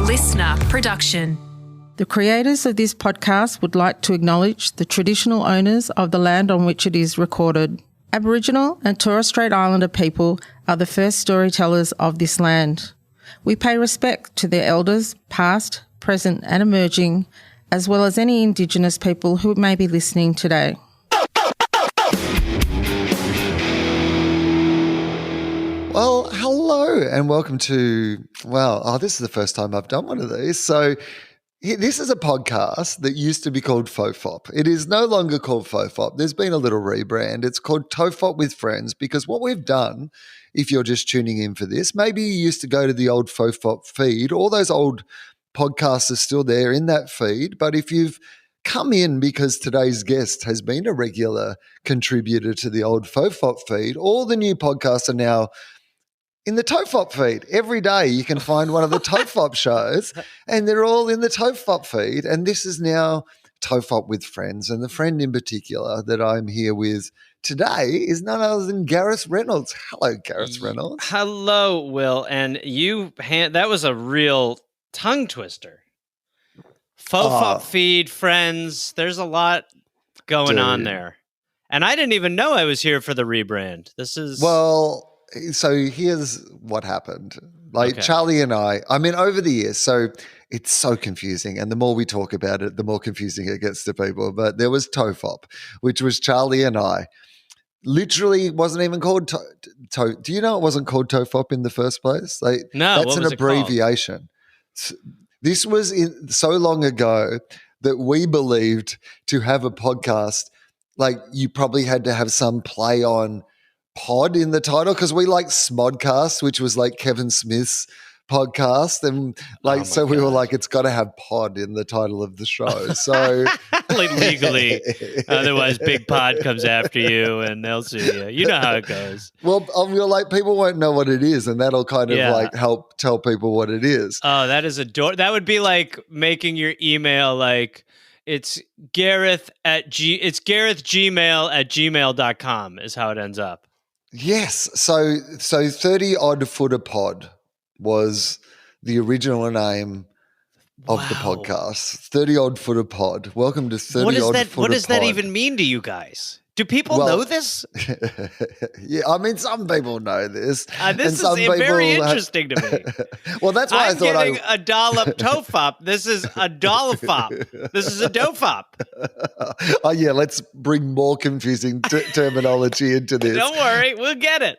listener production. The creators of this podcast would like to acknowledge the traditional owners of the land on which it is recorded. Aboriginal and Torres Strait Islander people are the first storytellers of this land. We pay respect to their elders, past, present and emerging, as well as any Indigenous people who may be listening today. Well, hello and welcome to, this is the first time I've done one of these. So this is a podcast that used to be called TOFOP. It is no longer called TOFOP. There's been a little rebrand. It's called TOFOP With Friends because what we've done, if you're just tuning in for this, maybe you used to go to the old TOFOP feed. All those old podcasts are still there in that feed. But if you've come in because today's guest has been a regular contributor to the old TOFOP feed, all the new podcasts are now in the TOFOP feed. Every day you can find one of the TOFOP shows and they're all in the TOFOP feed. And this is now TOFOP With Friends. And the friend in particular that I'm here with today is none other than Gareth Reynolds. Hello, Gareth Reynolds. Hello, Will. And that was a real tongue twister. TOFOP feed, friends. There's a lot going on there. And I didn't even know I was here for the rebrand. So here's what happened. Charlie and I mean, over the years, so it's so confusing. And the more we talk about it, the more confusing it gets to people. But there was TOFOP, which was Charlie and I. Literally wasn't even called Do you know it wasn't called TOFOP in the first place? No, that's an abbreviation. This was so long ago that we believed to have a podcast, you probably had to have some play on pod in the title because we like Smodcast, which was like Kevin Smith's podcast, and we were like, it's got to have pod in the title of the show. So legally, otherwise Big Pod comes after you and they'll sue you. You know how it goes. Well, people won't know what it is, and that'll kind of help tell people what it is. Oh, that is that would be like making your email it's garethgmail@gmail.com is how it ends up. Yes. So 30 Odd Footer Pod was the original name of the podcast. 30 Odd Footer Pod. Welcome to 30 Odd Footer Pod. What does that even mean to you guys? Do people know this? Yeah, I mean, some people know this. This is very interesting to me. Well, that's why I'm getting a Dollop TOFOP. This is a Dollop. This is a DOFOP. Oh, yeah, let's bring more confusing terminology into this. Don't worry, we'll get it.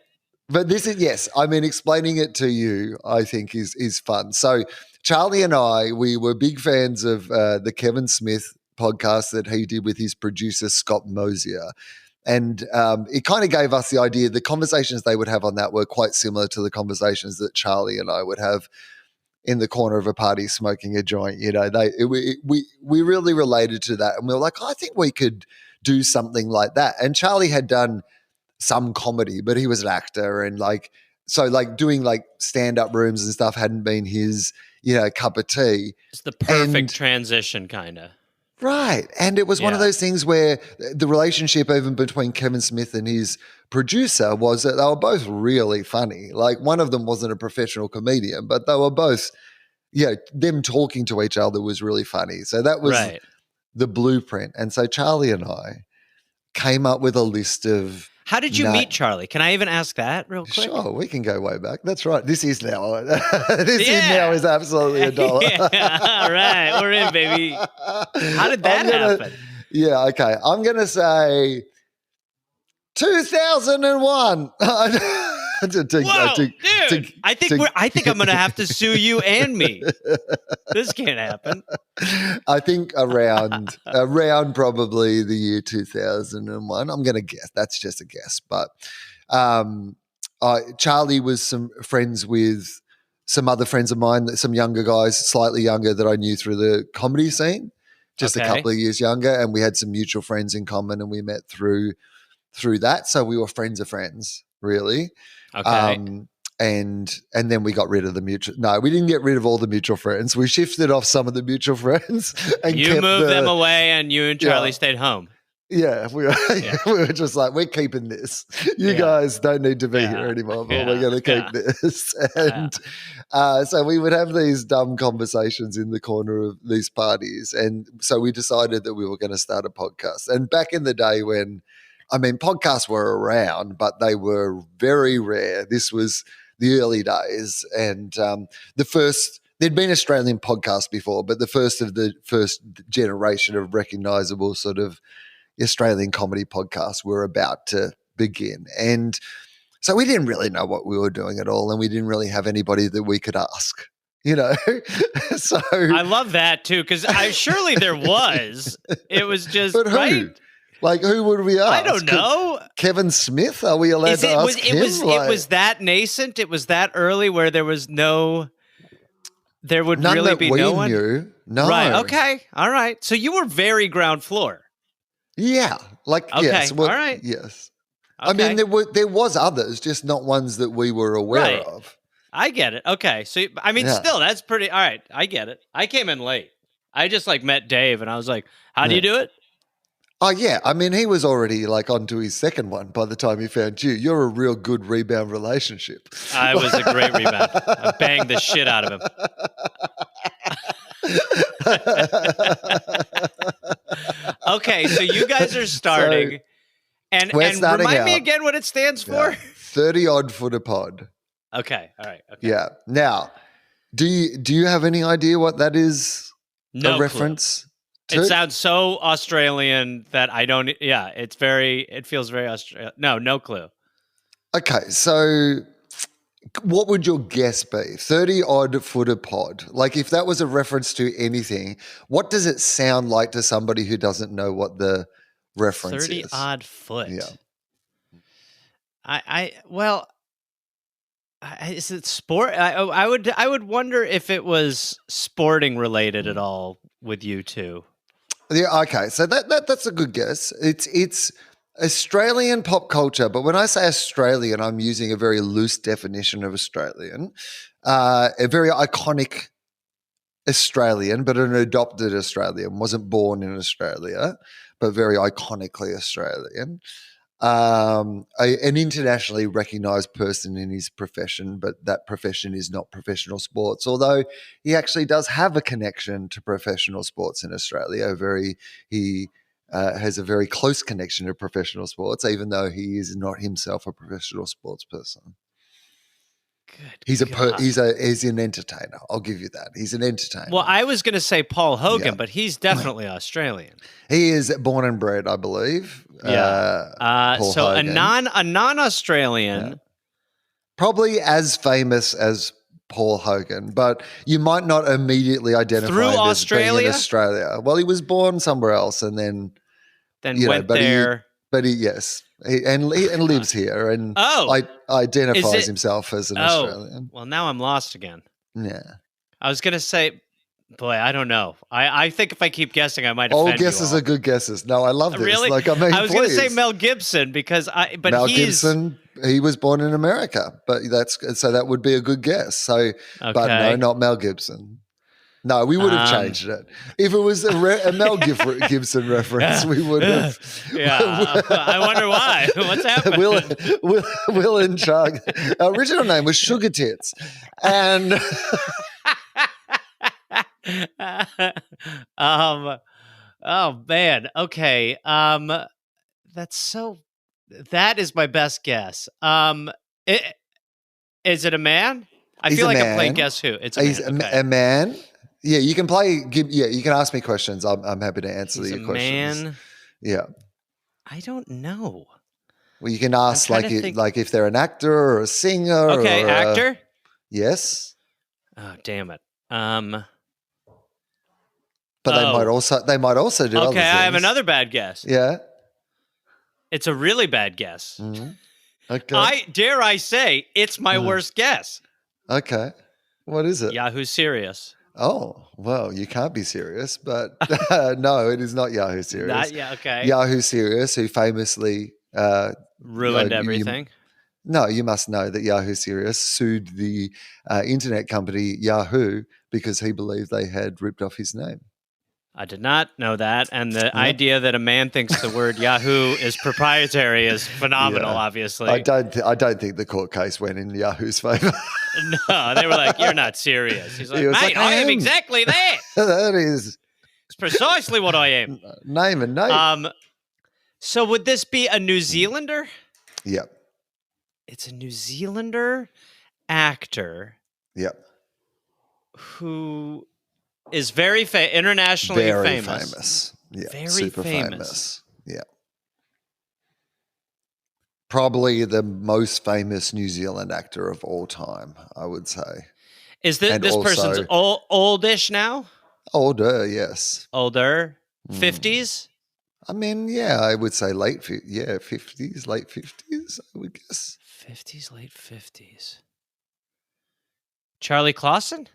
But this is, yes, I mean, explaining it to you, I think, is fun. So Charlie and I, we were big fans of the Kevin Smith podcast that he did with his producer, Scott Mosier. And it kind of gave us the idea, the conversations they would have on that were quite similar to the conversations that Charlie and I would have in the corner of a party smoking a joint. You know, we really related to that. And we were like, I think we could do something like that. And Charlie had done some comedy, but he was an actor. And doing stand-up rooms and stuff hadn't been his, cup of tea. It's the perfect transition, kind of. Right. And it was one of those things where the relationship even between Kevin Smith and his producer was that they were both really funny. Like, one of them wasn't a professional comedian, but they were both, them talking to each other was really funny. So that was the blueprint. And so Charlie and I came up with a list of... How did you meet Charlie? Can I even ask that real quick? Sure, we can go way back. That's right. This is now. Now is absolutely a dollar. All right, we're in, baby. How did that happen? Yeah, okay. I'm going to say 2001. Whoa, dude! I think I'm going to have to sue you and me. This can't happen. I think around probably the year 2001. I'm going to guess. That's just a guess, but Charlie was some friends with some other friends of mine, some younger guys, slightly younger, that I knew through the comedy scene, just a couple of years younger, and we had some mutual friends in common, and we met through that. So we were friends of friends, really. Okay. And then we got rid of the mutual. No, we didn't get rid of all the mutual friends. We shifted off some of the mutual friends. And you moved them away, and you and Charlie stayed home. Yeah, we were, Yeah. we were just like, we're keeping this. You Yeah. guys don't need to be Yeah. here anymore, but Yeah. we're going to keep Yeah. this. And so we would have these dumb conversations in the corner of these parties. And so we decided that we were going to start a podcast. And back in the day when, I mean, podcasts were around, but they were very rare. This was the early days. And the first, there'd been Australian podcasts before, but the first of the first generation of recognizable sort of Australian comedy podcasts were about to begin. And so we didn't really know what we were doing at all, and we didn't really have anybody that we could ask, you know? So I love that too, because surely there was. It was just, but who? right? Like, who would we ask? I don't know. Kevin Smith? Are we allowed to ask him? It was that nascent. It was that early where there was no. There would none really that be we no one. knew. No. Right. Okay. All right. So you were very ground floor. Yeah. Like, Okay. yes. Well, all right. Yes. Okay. I mean, there was others, just not ones that we were aware Right. of. I get it. Okay. So, I mean, Yeah. still, that's pretty. All right. I get it. I came in late. I just like met Dave and I was like, how do you do it? Oh, yeah. I mean, he was already like onto his second one by the time he found you. You're a real good rebound relationship. I was a great rebound. I banged the shit out of him. Okay. So you guys are starting. And starting remind me out. again what it stands for. 30 odd footer pod. Okay. All right. Okay. Yeah. Now, do you have any idea what that is No a clue. reference to? It sounds so Australian that I don't. Yeah, it feels very Australian. No clue. Okay, so what would your guess be? 30 odd footer pod. Like, if that was a reference to anything, what does it sound like to somebody who doesn't know what the reference 30 is? odd foot. Yeah. Is it sport? I would wonder if it was sporting related at all with you two. Yeah, okay. So that's a good guess. It's Australian pop culture, but when I say Australian, I'm using a very loose definition of Australian. A very iconic Australian, but an adopted Australian. Wasn't born in Australia, but very iconically Australian. An internationally recognized person in his profession, but that profession is not professional sports, although he actually does have a connection to professional sports in Australia. He has a very close connection to professional sports, even though he is not himself a professional sports person. Good. He's an entertainer. I'll give you that. He's an entertainer. Well, I was going to say Paul Hogan, Yeah. but he's definitely Australian. He is born and bred, I believe. Yeah. Paul So Hogan. a non-Australian. Yeah. Probably as famous as Paul Hogan, but you might not immediately identify Through him as being Australia? in Australia. Well, he was born somewhere else, and then Went there. He lives here, and identifies himself as an Australian. Well, now I'm lost again. Yeah. I was going to say, boy, I don't know. I think if I keep guessing, I might All offend you guesses all. are good guesses. No, I love this. Really? Like, I mean, I was going to say please. Mel Gibson because Mel he's Gibson, he was born in America, but so that would be a good guess. So, but Okay. no, not Mel Gibson. No, we would have changed it. If it was a Mel Gibson reference, we would have. Yeah, I wonder why. What's happening? Will and Chug. Our original name was Sugar Tits, and oh man. Okay. That is my best guess. Is it a man? I He's feel a like I'm man. playing Guess Who. It's he's a man. Okay. a man. Yeah, you can play. You can ask me questions. I'm happy to answer He's your a questions. man. Yeah. I don't know. Well, you can ask I'm trying to think. like if they're an actor or a singer. Okay, or actor. Yes. Oh, damn it. But they might also do other Okay, I have things. another bad guess. Yeah. It's a really bad guess. Mm-hmm. Okay. Dare I say, it's my worst guess. Okay. What is it? Yahoo Serious. Oh, well, you can't be serious, but no, it is not Yahoo Serious. Okay. Yahoo Serious, who famously Ruined everything. You must know that Yahoo Serious sued the internet company Yahoo because he believed they had ripped off his name. I did not know that. And the idea that a man thinks the word Yahoo is proprietary is phenomenal, obviously. I don't think the court case went in Yahoo's favour. No, they were like, you're not serious. He's like, He was mate, like, I am exactly that. That is It's precisely what I am. name and name. So would this be a New Zealander? Yep. It's a New Zealander actor. Yep. Who is very internationally famous. Yeah. Very super famous. Yeah. Probably the most famous New Zealand actor of all time, I would say. Is this person's oldish now? Older, yes. Older? 50s? I mean, yeah, I would say late 50s, late 50s, I would guess. 50s, late 50s. Charlie Clausen?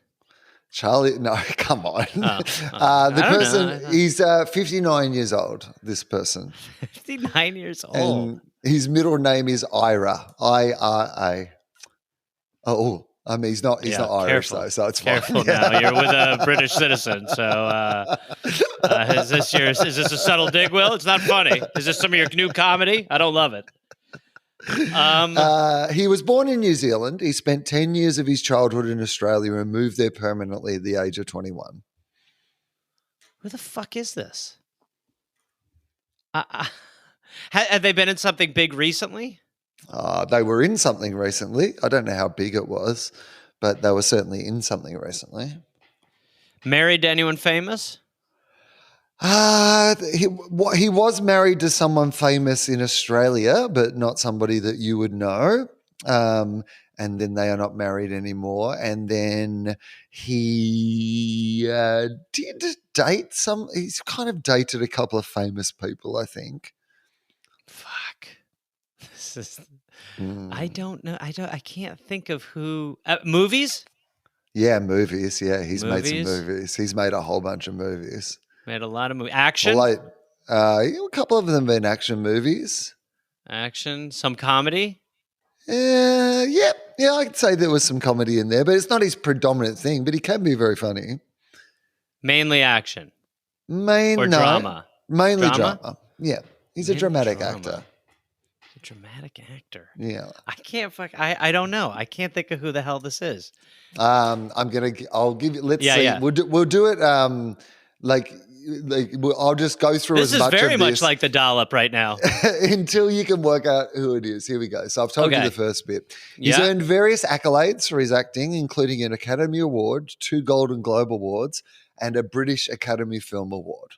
Charlie, no, come on. The person, he's 59 years old, this person. 59 years old. And his middle name is Ira, I-R-A. Oh, I mean, he's not Irish, though, so it's fine. Careful now. You're with a British citizen, so is this a subtle dig, Will? It's not funny. Is this some of your new comedy? I don't love it. He was born in New Zealand. He spent 10 years of his childhood in Australia and moved there permanently at the age of 21. Who the fuck is this? Have they been in something big recently? They were in something recently. I don't know how big it was, but they were certainly in something recently. Married to anyone famous? He was married to someone famous in Australia, but not somebody that you would know. And then they are not married anymore. And then he did date he's kind of dated a couple of famous people, I think. Fuck. This is... I don't know. I can't think of who... movies? Yeah, movies. Yeah, he's made some movies. He's made a whole bunch of movies. Made a lot of movies. Action? A couple of them have been action movies. Action? Some comedy? Yeah, I'd say there was some comedy in there, but it's not his predominant thing, but he can be very funny. Mainly action? Drama? Mainly drama. Yeah, he's a dramatic drama. Actor. A dramatic actor. Yeah. I don't know. I can't think of who the hell this is. I'll give you, let's see. Yeah. We'll do it, I'll just go through as much of this. This is very much like the Dollop right now. Until you can work out who it is. Here we go. So I've told you the first bit. He's earned various accolades for his acting, including an Academy Award, 2 Golden Globe Awards, and a British Academy Film Award.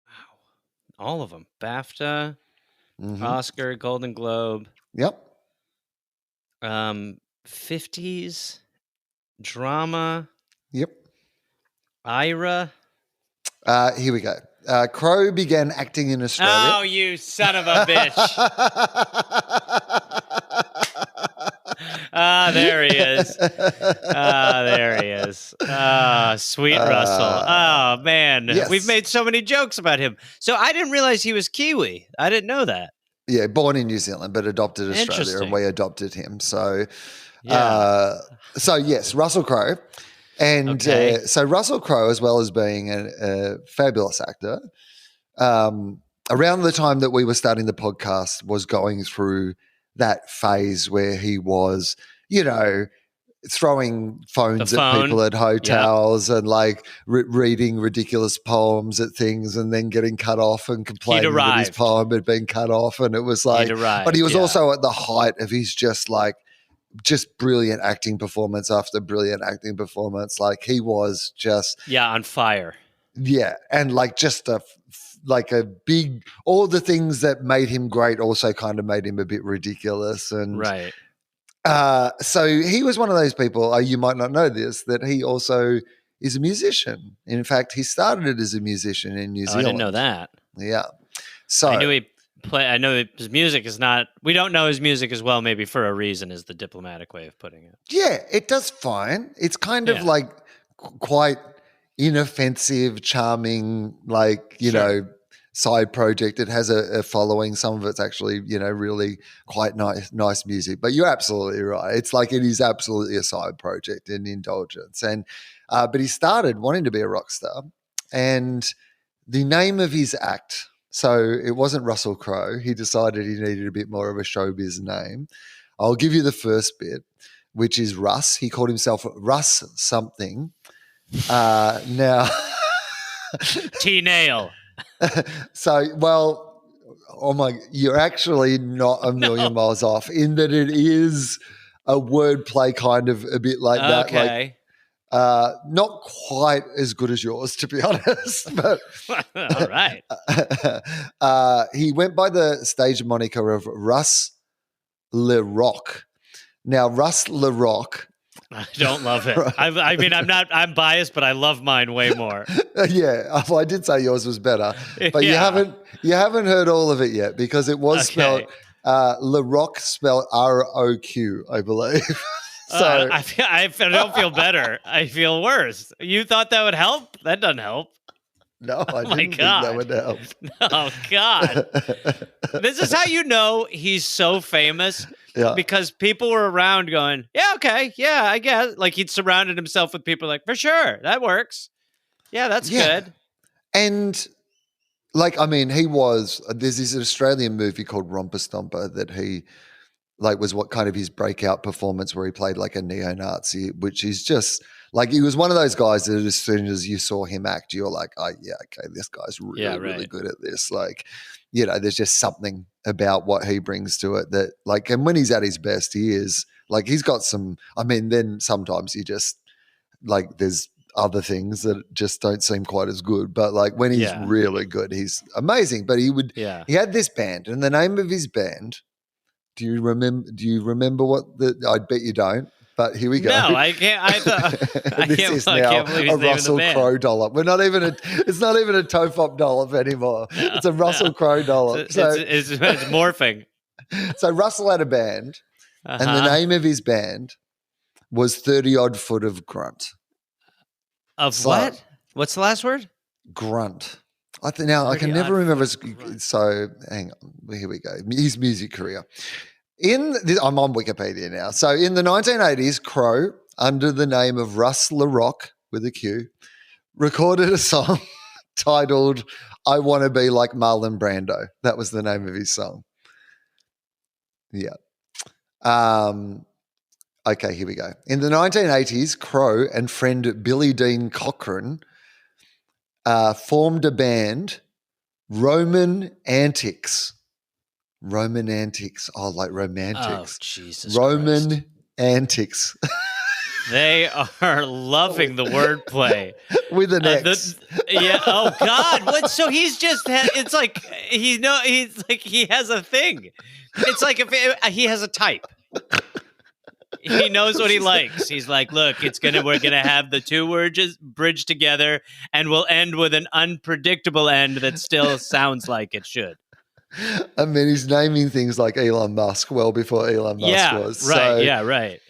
Wow. All of them. BAFTA, Oscar, Golden Globe. Yep. 50s, drama. Yep. Ira. Here we go. Crowe began acting in Australia. Oh, you son of a bitch. There he is. There he is. Sweet Russell. Oh, man. Yes. We've made so many jokes about him. So I didn't realize he was Kiwi. I didn't know that. Yeah, born in New Zealand, but adopted Australia, and we adopted him. So, yes, Russell Crowe. And so Russell Crowe, as well as being a fabulous actor, around the time that we were starting the podcast, was going through that phase where he was, throwing phones at people at hotels and reading ridiculous poems at things and then getting cut off and complaining that his poem had been cut off. And it was but he was also at the height of his just brilliant acting performance after brilliant acting performance. He was just... Yeah, on fire. Yeah, and just a big... All the things that made him great also kind of made him a bit ridiculous. And right. So he was one of those people, you might not know this, that he also is a musician. In fact, he started as a musician in New Zealand. I didn't know that. Yeah. So I knew I know his music is not... We don't know his music as well, maybe for a reason, is the diplomatic way of putting it. Yeah, it does fine. It's kind of quite inoffensive, charming, side project. It has a following. Some of it's actually, really quite nice music. But you're absolutely right. It's like it is absolutely a side project, an indulgence. And but he started wanting to be a rock star, and the name of his act. So it wasn't Russell Crowe. He decided he needed a bit more of a showbiz name. I'll give you the first bit, which is Russ. He called himself Russ something. Now, T-Nail. So, well, you're actually not a million miles off in that it is a wordplay kind of a bit like that. Okay. Not quite as good as yours, to be honest. But all right. He went by the stage moniker of Russ Le Rock. Now, Russ Le Rock. I don't love it. I mean, I'm biased, but I love mine way more. Yeah, well, I did say yours was better, but you haven't heard all of it yet because it was spelled Le Rock, spelled ROQ, I believe. So I don't feel better. I feel worse. You thought that would help? That doesn't help. No, I didn't think that would help. Oh, God. This is how you know he's so famous. Yeah. Because people were around going, yeah, okay, yeah, I guess. Like he'd surrounded himself with people like, for sure, that works. Yeah, that's good. And there's this Australian movie called Romper Stomper that he was what kind of his breakout performance where he played like a neo-Nazi, which is just like, he was one of those guys that as soon as you saw him act, you're like, oh yeah, okay, this guy's really good at this. Like, there's just something about what he brings to it that and when he's at his best, he is like, he's got some, then sometimes he just there's other things that just don't seem quite as good. But when he's really good, he's amazing. But he had this band, and the name of his band, do you remember what I bet you don't. But here we go. No, I can't. I can't believe his a name Russell of the band. Crowe dollop. We're not even it's not even a TOFOP dollop anymore. It's a Russell Crowe dollop. It's morphing. So Russell had a band, and the name of his band was 30 Odd Foot of Grunt. What? What's the last word? Grunt. I can never remember. So hang on. Here we go. His music career. I'm on Wikipedia now. So in the 1980s, Crowe, under the name of Russ Le Rock with a Q, recorded a song titled "I Want to Be Like Marlon Brando." That was the name of his song. Yeah. Okay, here we go. In the 1980s, Crowe and friend Billie Dean Cochran formed a band, Roman Antics. Roman Antics. Oh, like romantics. Oh, Jesus Roman Christ. Antics. They are loving the wordplay. With an X. Oh, God. What? So he's just, it's like, he's like, he has a thing. It's like if he has a type. He knows what he likes. He's like, look, we're gonna have the two words bridged together, and we'll end with an unpredictable end that still sounds like it should. He's naming things like Elon Musk well before Elon Musk was. Right. So, right.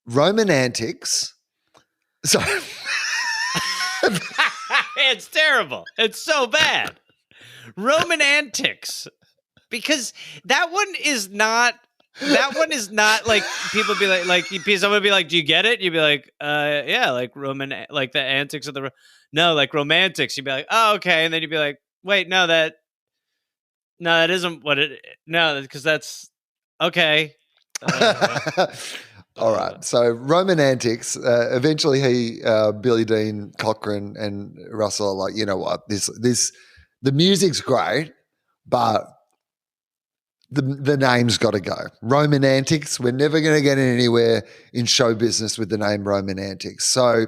Roman Antics. So it's terrible. It's so bad. Roman Antics. Because that one is not like people be like someone would be like, do you get it? You'd be like, yeah, like Roman, like the antics of like romantics. You'd be like, oh, okay. And then you'd be like, wait, no, that isn't what because that's okay. All right. So Roman Antics, eventually Billie Dean Cochran and Russell are like, you know what, the music's great, but the name's got to go. Roman Antics, we're never going to get anywhere in show business with the name Roman Antics. So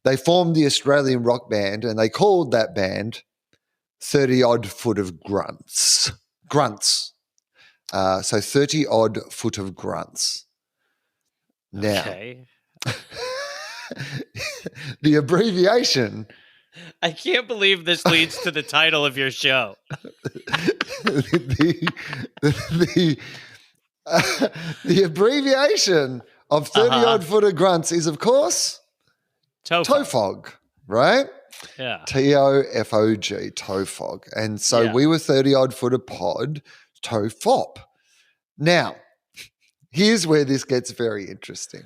they formed the Australian rock band, and they called that band 30 Odd Foot of Grunts. So 30 Odd Foot of Grunts. Now, okay. The abbreviation. I can't believe this leads to the title of your show. The abbreviation of 30 Odd Foot of Grunts is, of course, TOFOG, right? Yeah. TOFOG, TOFOG. And so Yeah. we were 30-odd foot a pod, TOFOP. Now, here's where this gets very interesting.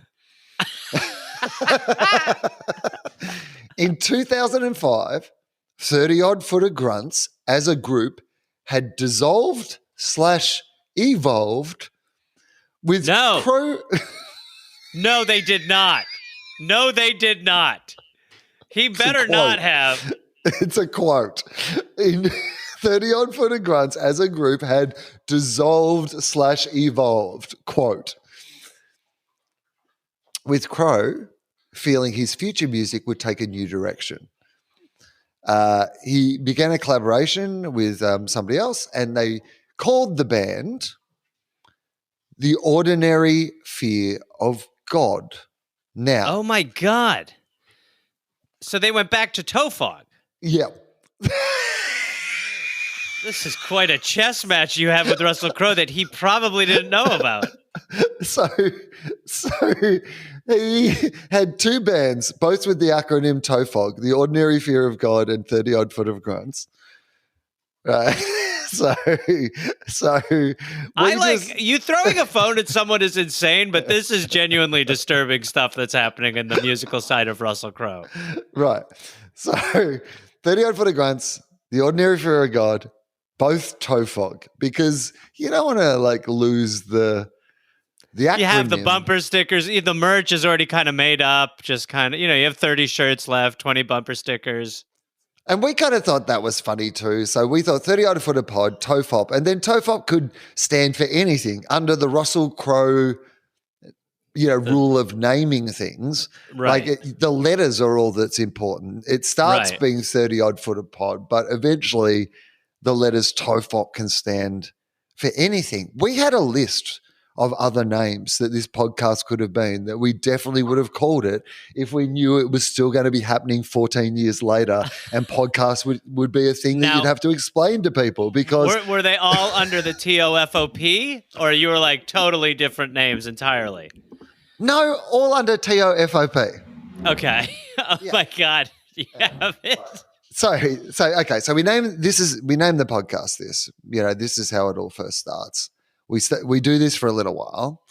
In 2005, 30-odd foot of grunts as a group had dissolved / evolved with No. crow... No, they did not. No, they did not. He better not have. It's a quote. In 30-odd foot of grunts as a group had dissolved / evolved, quote. With Crow feeling his future music would take a new direction. He began a collaboration with somebody else, and they called the band The Ordinary Fear of God. Now, Oh my God. So they went back to TOFOP. yeah. This is quite a chess match you have with Russell Crowe that he probably didn't know about. So he had two bands, both with the acronym TOFOG, The Ordinary Fear of God and 30-odd foot of grunts. Right. So I like you throwing a phone at someone is insane, but this is genuinely disturbing stuff that's happening in the musical side of Russell Crowe. Right. So 30-odd foot of grunts, The Ordinary Fear of God, both TOFOG, because you don't want to like lose the acronym. You have the bumper stickers. The merch is already kind of made up. Just kind of, you have 30 shirts left, 20 bumper stickers. And we kind of thought that was funny too. So we thought 30-odd foot a pod, TOFOP. And then TOFOP could stand for anything under the Russell Crowe, rule of naming things. Right. Like the letters are all that's important. It starts Right. being 30-odd foot a pod, but eventually the letters TOFOP can stand for anything. We had a list of other names that this podcast could have been that we definitely would have called it if we knew it was still going to be happening 14 years later and podcasts would be a thing that you'd have to explain to people because... Were they all under the TOFOP or you were like totally different names entirely? No, all under TOFOP. Okay. Oh my God. You have it. So okay. So we name the podcast this. This is how it all first starts. We do this for a little while.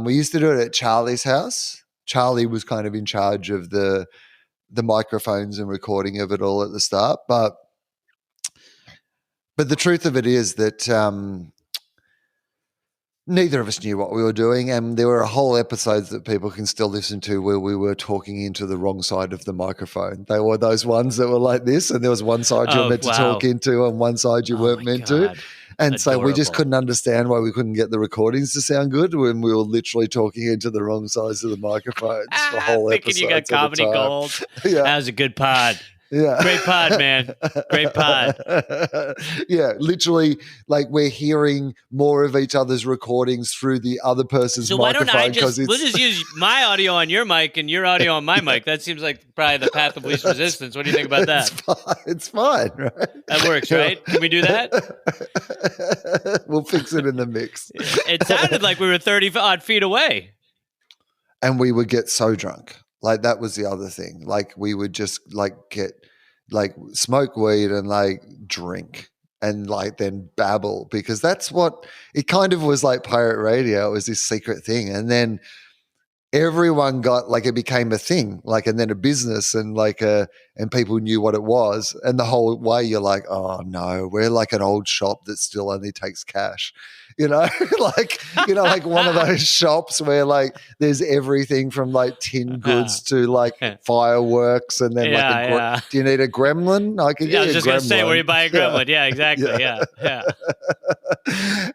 We used to do it at Charlie's house. Charlie was kind of in charge of the microphones and recording of it all at the start. But the truth of it is that neither of us knew what we were doing, and there were whole episodes that people can still listen to where we were talking into the wrong side of the microphone. They were those ones that were like this, and there was one side you were meant to talk into and one side you weren't meant to. And so we just couldn't understand why we couldn't get the recordings to sound good when we were literally talking into the wrong sides of the microphones for whole episodes. Thinking you got comedy gold. Yeah. That was a good pod. Yeah. Great pod, man. Great pod. Yeah, literally, like we're hearing more of each other's recordings through the other person's So why don't microphone. we'll just use my audio on your mic and your audio on my mic. That seems like probably the path of least resistance. What do you think about that? It's fine, right? That works, right? Can we do that? We'll fix it in the mix. It sounded like we were 30-odd feet away. And we would get so drunk. Like that was the other thing. Like we would just smoke weed and drink and then babble because that's what it kind of was like pirate radio. It was this secret thing. And then everyone got it became a thing, and then a business and and people knew what it was. And the whole way you're like, oh no, we're like an old shop that still only takes cash. One of those shops where there's everything from tin goods to fireworks and then do you need a gremlin? I can get I was just going to say where you buy a gremlin. Yeah, exactly. Yeah.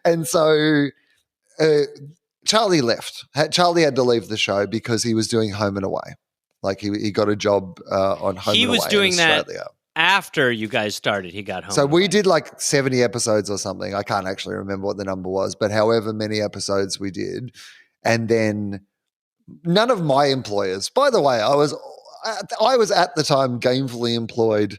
And so Charlie left. Charlie had to leave the show because he was doing Home and Away. He got a job on Home and Away. He was doing in Australia. that after you guys started. He got home. So we did 70 episodes or something. I can't actually remember what the number was, but however many episodes we did. And then none of my employers, by the way, I was at the time gainfully employed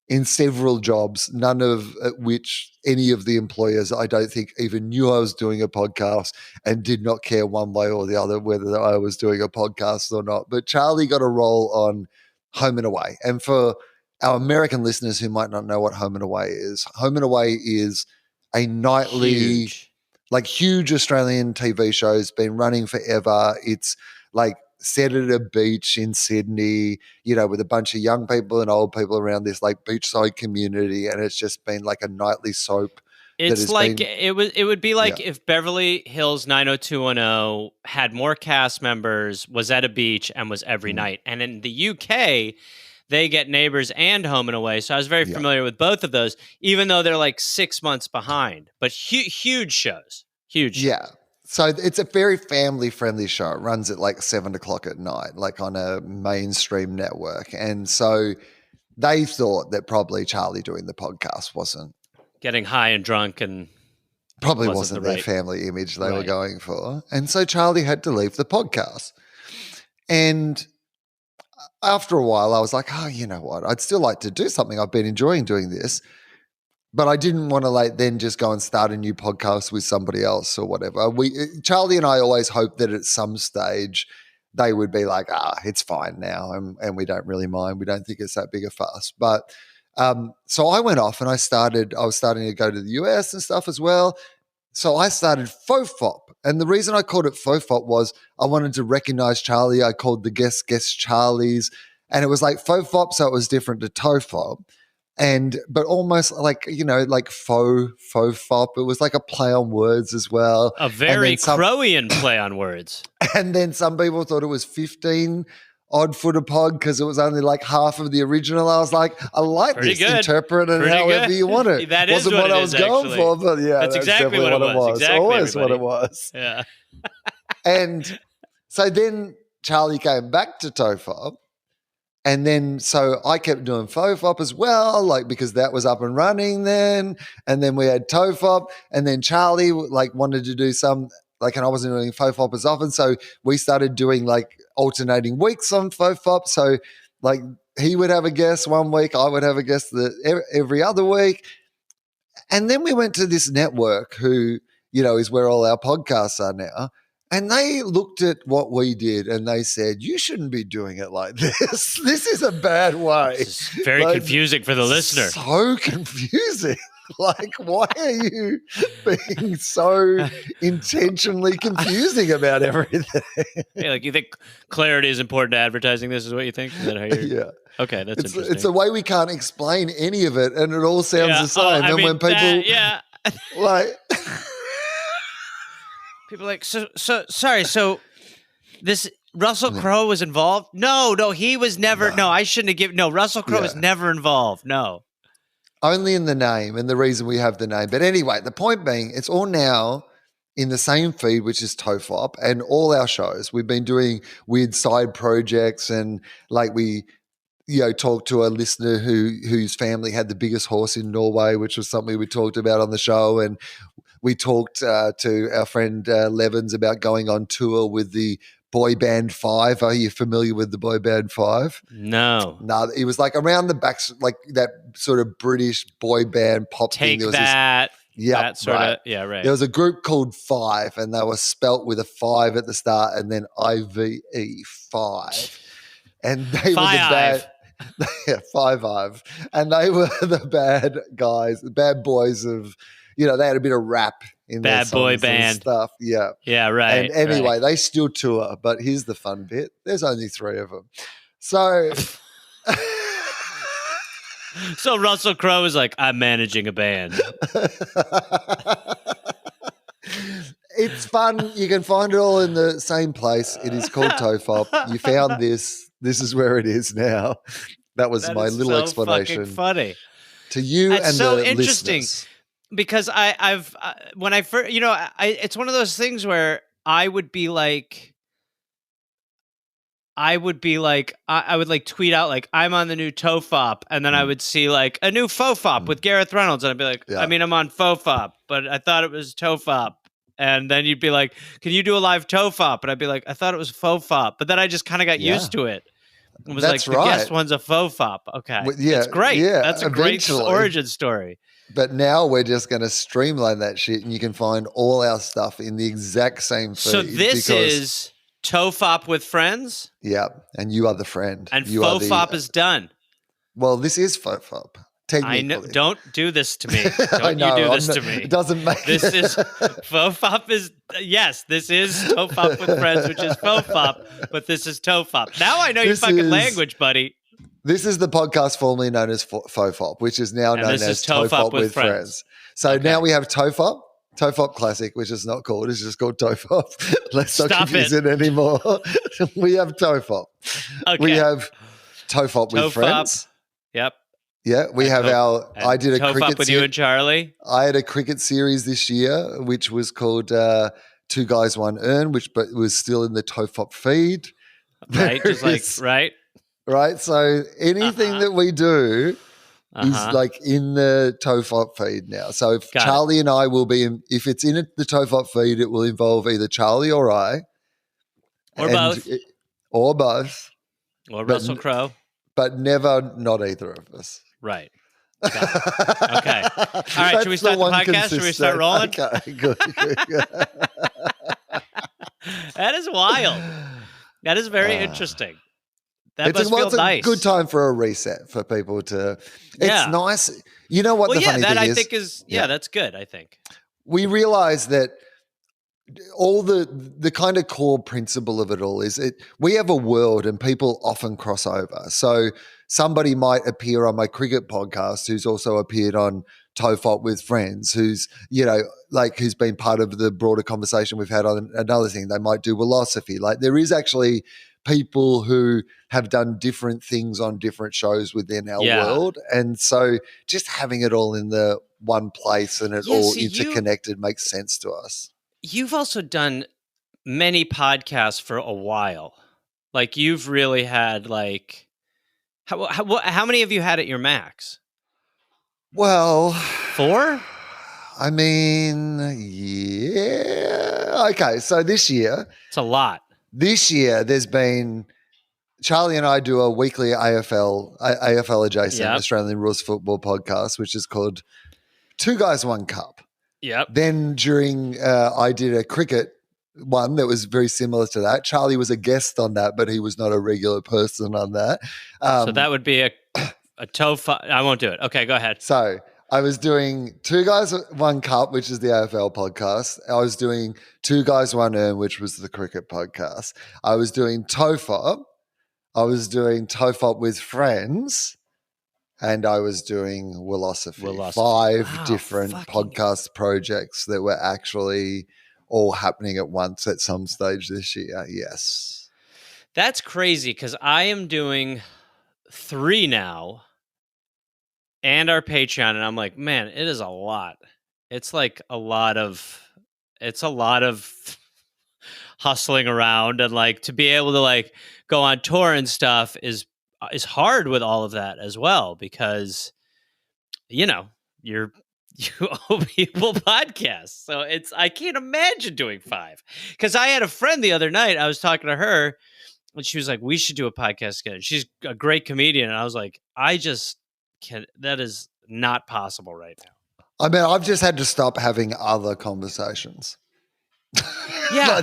in several jobs, none of which any of the employers I don't think even knew I was doing a podcast and did not care one way or the other whether I was doing a podcast or not. But Charlie got a role on Home and Away. And for our American listeners who might not know what Home and Away is a nightly, huge Australian TV show. It's been running forever. It's like set at a beach in Sydney, with a bunch of young people and old people around this like beachside community. And it's just been like a nightly soap. It's like it would be like if Beverly Hills 90210 had more cast members, was at a beach, and was every night. And in the UK, they get Neighbours and Home and Away. So I was very familiar with both of those, even though they're like 6 months behind. But huge shows. Yeah. So it's a very family-friendly show. It runs at like 7 o'clock at night, like on a mainstream network. And so they thought that probably Charlie doing the podcast wasn't. Getting high and drunk and probably wasn't their family image they were going for. And so Charlie had to leave the podcast. And after a while, I was like, oh, you know what? I'd still like to do something. I've been enjoying doing this. But I didn't want to then just go and start a new podcast with somebody else or whatever. Charlie and I always hoped that at some stage they would be like, it's fine now. And we don't really mind. We don't think it's that big a fuss. But so I went off and I was starting to go to the US and stuff as well. So I started FOFOP. And the reason I called it FOFOP was I wanted to recognize Charlie. I called the guest Charlies. And it was like FOFOP, so it was different to TOFOP. But almost like, FOFOP. It was like a play on words as well. A very Croatian play on words. And then some people thought it was 15 odd footer pod because it was only like half of the original. I was like, I like Pretty this. Good. Interpret it however you want it. That wasn't is what I was going for, but that's exactly what it was. Exactly, always what it was. Yeah. And so then Charlie came back to TOFOP. And then so I kept doing FOFOP as well, because that was up and running then. And then we had TOFOP. And then Charlie wanted to do some and I wasn't doing FOFOP as often. So we started doing alternating weeks on FOFOP. So he would have a guest one week, I would have a guest every other week. And then we went to this network who, is where all our podcasts are now. And they looked at what we did and they said, you shouldn't be doing it like this. This is a bad way. It's very confusing for the listener. So confusing. Why are you being so intentionally confusing about everything? Yeah, you think clarity is important to advertising this is what you think? Is that how you're... Yeah. Okay, that's interesting. It's a way we can't explain any of it and it all sounds the same. And when people... people are like, sorry, so this Russell Crowe was involved? No, he was never. No, I shouldn't have given. No, Russell Crowe was never involved. No. Only in the name and the reason we have the name. But anyway, the point being, it's all now in the same feed, which is TOFOP, and all our shows. We've been doing weird side projects and we talked to a listener whose family had the biggest horse in Norway, which was something we talked about on the show. And we talked to our friend Levins about going on tour with the boy band 5. Are you familiar with the boy band 5? No. No, it was around the back, that sort of British boy band pop thing. There was that. Yeah, that sort of. Yeah, right. There was a group called 5, and they were spelt with a 5 at the start, and then IVE 5, and they were the bad. Yeah, 5. And they were the bad guys, the bad boys of. They had a bit of rap in their bad boy songs band and stuff. Yeah. Yeah, right. And anyway, they still tour, but here's the fun bit. There's only 3 of them. So So Russell Crowe is like, I'm managing a band. It's fun. You can find it all in the same place. It is called TOFOP. You found this. This is where it is now. That was my little explanation. Fucking funny. To you That's and so the interesting. listeners. Because I've when I first, it's one of those things where I would tweet out I'm on the new TOFOP, and then I would see a new FOFOP with Gareth Reynolds, and I'd be like, I'm on FOFOP, but I thought it was TOFOP, and then you'd be like, can you do a live TOFOP? And I'd be like, I thought it was FOFOP, but then I just kind of got used to it. It was That's the right. guest one's a FOFOP. Okay, Yeah, it's great. Yeah, That's a great origin story. But now we're just going to streamline that shit, and you can find all our stuff in the exact same feed. So this is TOFOP with Friends. Yeah, and you are the friend. And you are FOFOP is done. Well, this is FOFOP. I know. Technically. Don't do this to me. I Don't know, you do this to me. It doesn't make This is FOFOP is yes. This is TOFOP with Friends, which is FOFOP, but this is TOFOP. Now I know your fucking language, buddy. This is the podcast formerly known as FOFOP, which is now known as TOFOP with Friends. So now we have TOFOP Classic, which is not called. It's just called TOFOP. Let's not confuse it anymore. We have TOFOP. Okay. We have TOFOP with Friends. Yep. Yeah, we have I did a cricket with you and Charlie. I had a cricket series this year, which was called Two Guys, One Urn, but was still in the TOFOP feed. Right, just like, right. Right, so anything that we do is like in the TOFOP feed now. So if Charlie and I will be if it's in the TOFOP feed, it will involve either Charlie or I. Or both. Or both. Or Russell Crowe. But never not either of us. Right. Okay. All right, should we start the podcast? Should we start rolling? Okay, good. That is wild. That is very interesting. That must feel nice. It's a good time for a reset for people to. It's nice. You know what the funny thing is? I think is that's good. I think we realize that all the kind of core principle of it all is we have a world and people often cross over. So somebody might appear on my cricket podcast who's also appeared on TOFOP with Friends, who's been part of the broader conversation we've had on another thing. They might do philosophy. Like there is actually people who have done different things on different shows within our world. And so just having it all in the one place and all interconnected makes sense to us. You've also done many podcasts for a while. Like you've really had how many have you had at your max? Well, 4? I mean, yeah. Okay, so this year. It's a lot. This year there's been Charlie and I do a weekly AFL adjacent Australian Rules Football podcast, which is called Two Guys, One Cup. Yep. Then during I did a cricket one that was very similar to that. Charlie was a guest on that, but he was not a regular person on that. So that would be a TOFOP. I won't do it. Okay, go ahead. So I was doing Two Guys, One Cup, which is the AFL podcast. I was doing Two Guys, One Urn, which was the cricket podcast. I was doing TOFOP. I was doing TOFOP with Friends. And I was doing Willosophy. 5 different podcast projects that were actually all happening at once at some stage this year. Yes. That's crazy because I am doing 3 now and our Patreon. And I'm like, man, it is a lot. It's like a lot of hustling around and like to be able to like go on tour and stuff is hard with all of that as well because you owe people podcasts. So I can't imagine doing 5 because I had a friend the other night. I was talking to her and she was like, we should do a podcast together. She's a great comedian. And I was like, I just can't, that is not possible right now. I mean, I've just had to stop having other conversations. Yeah,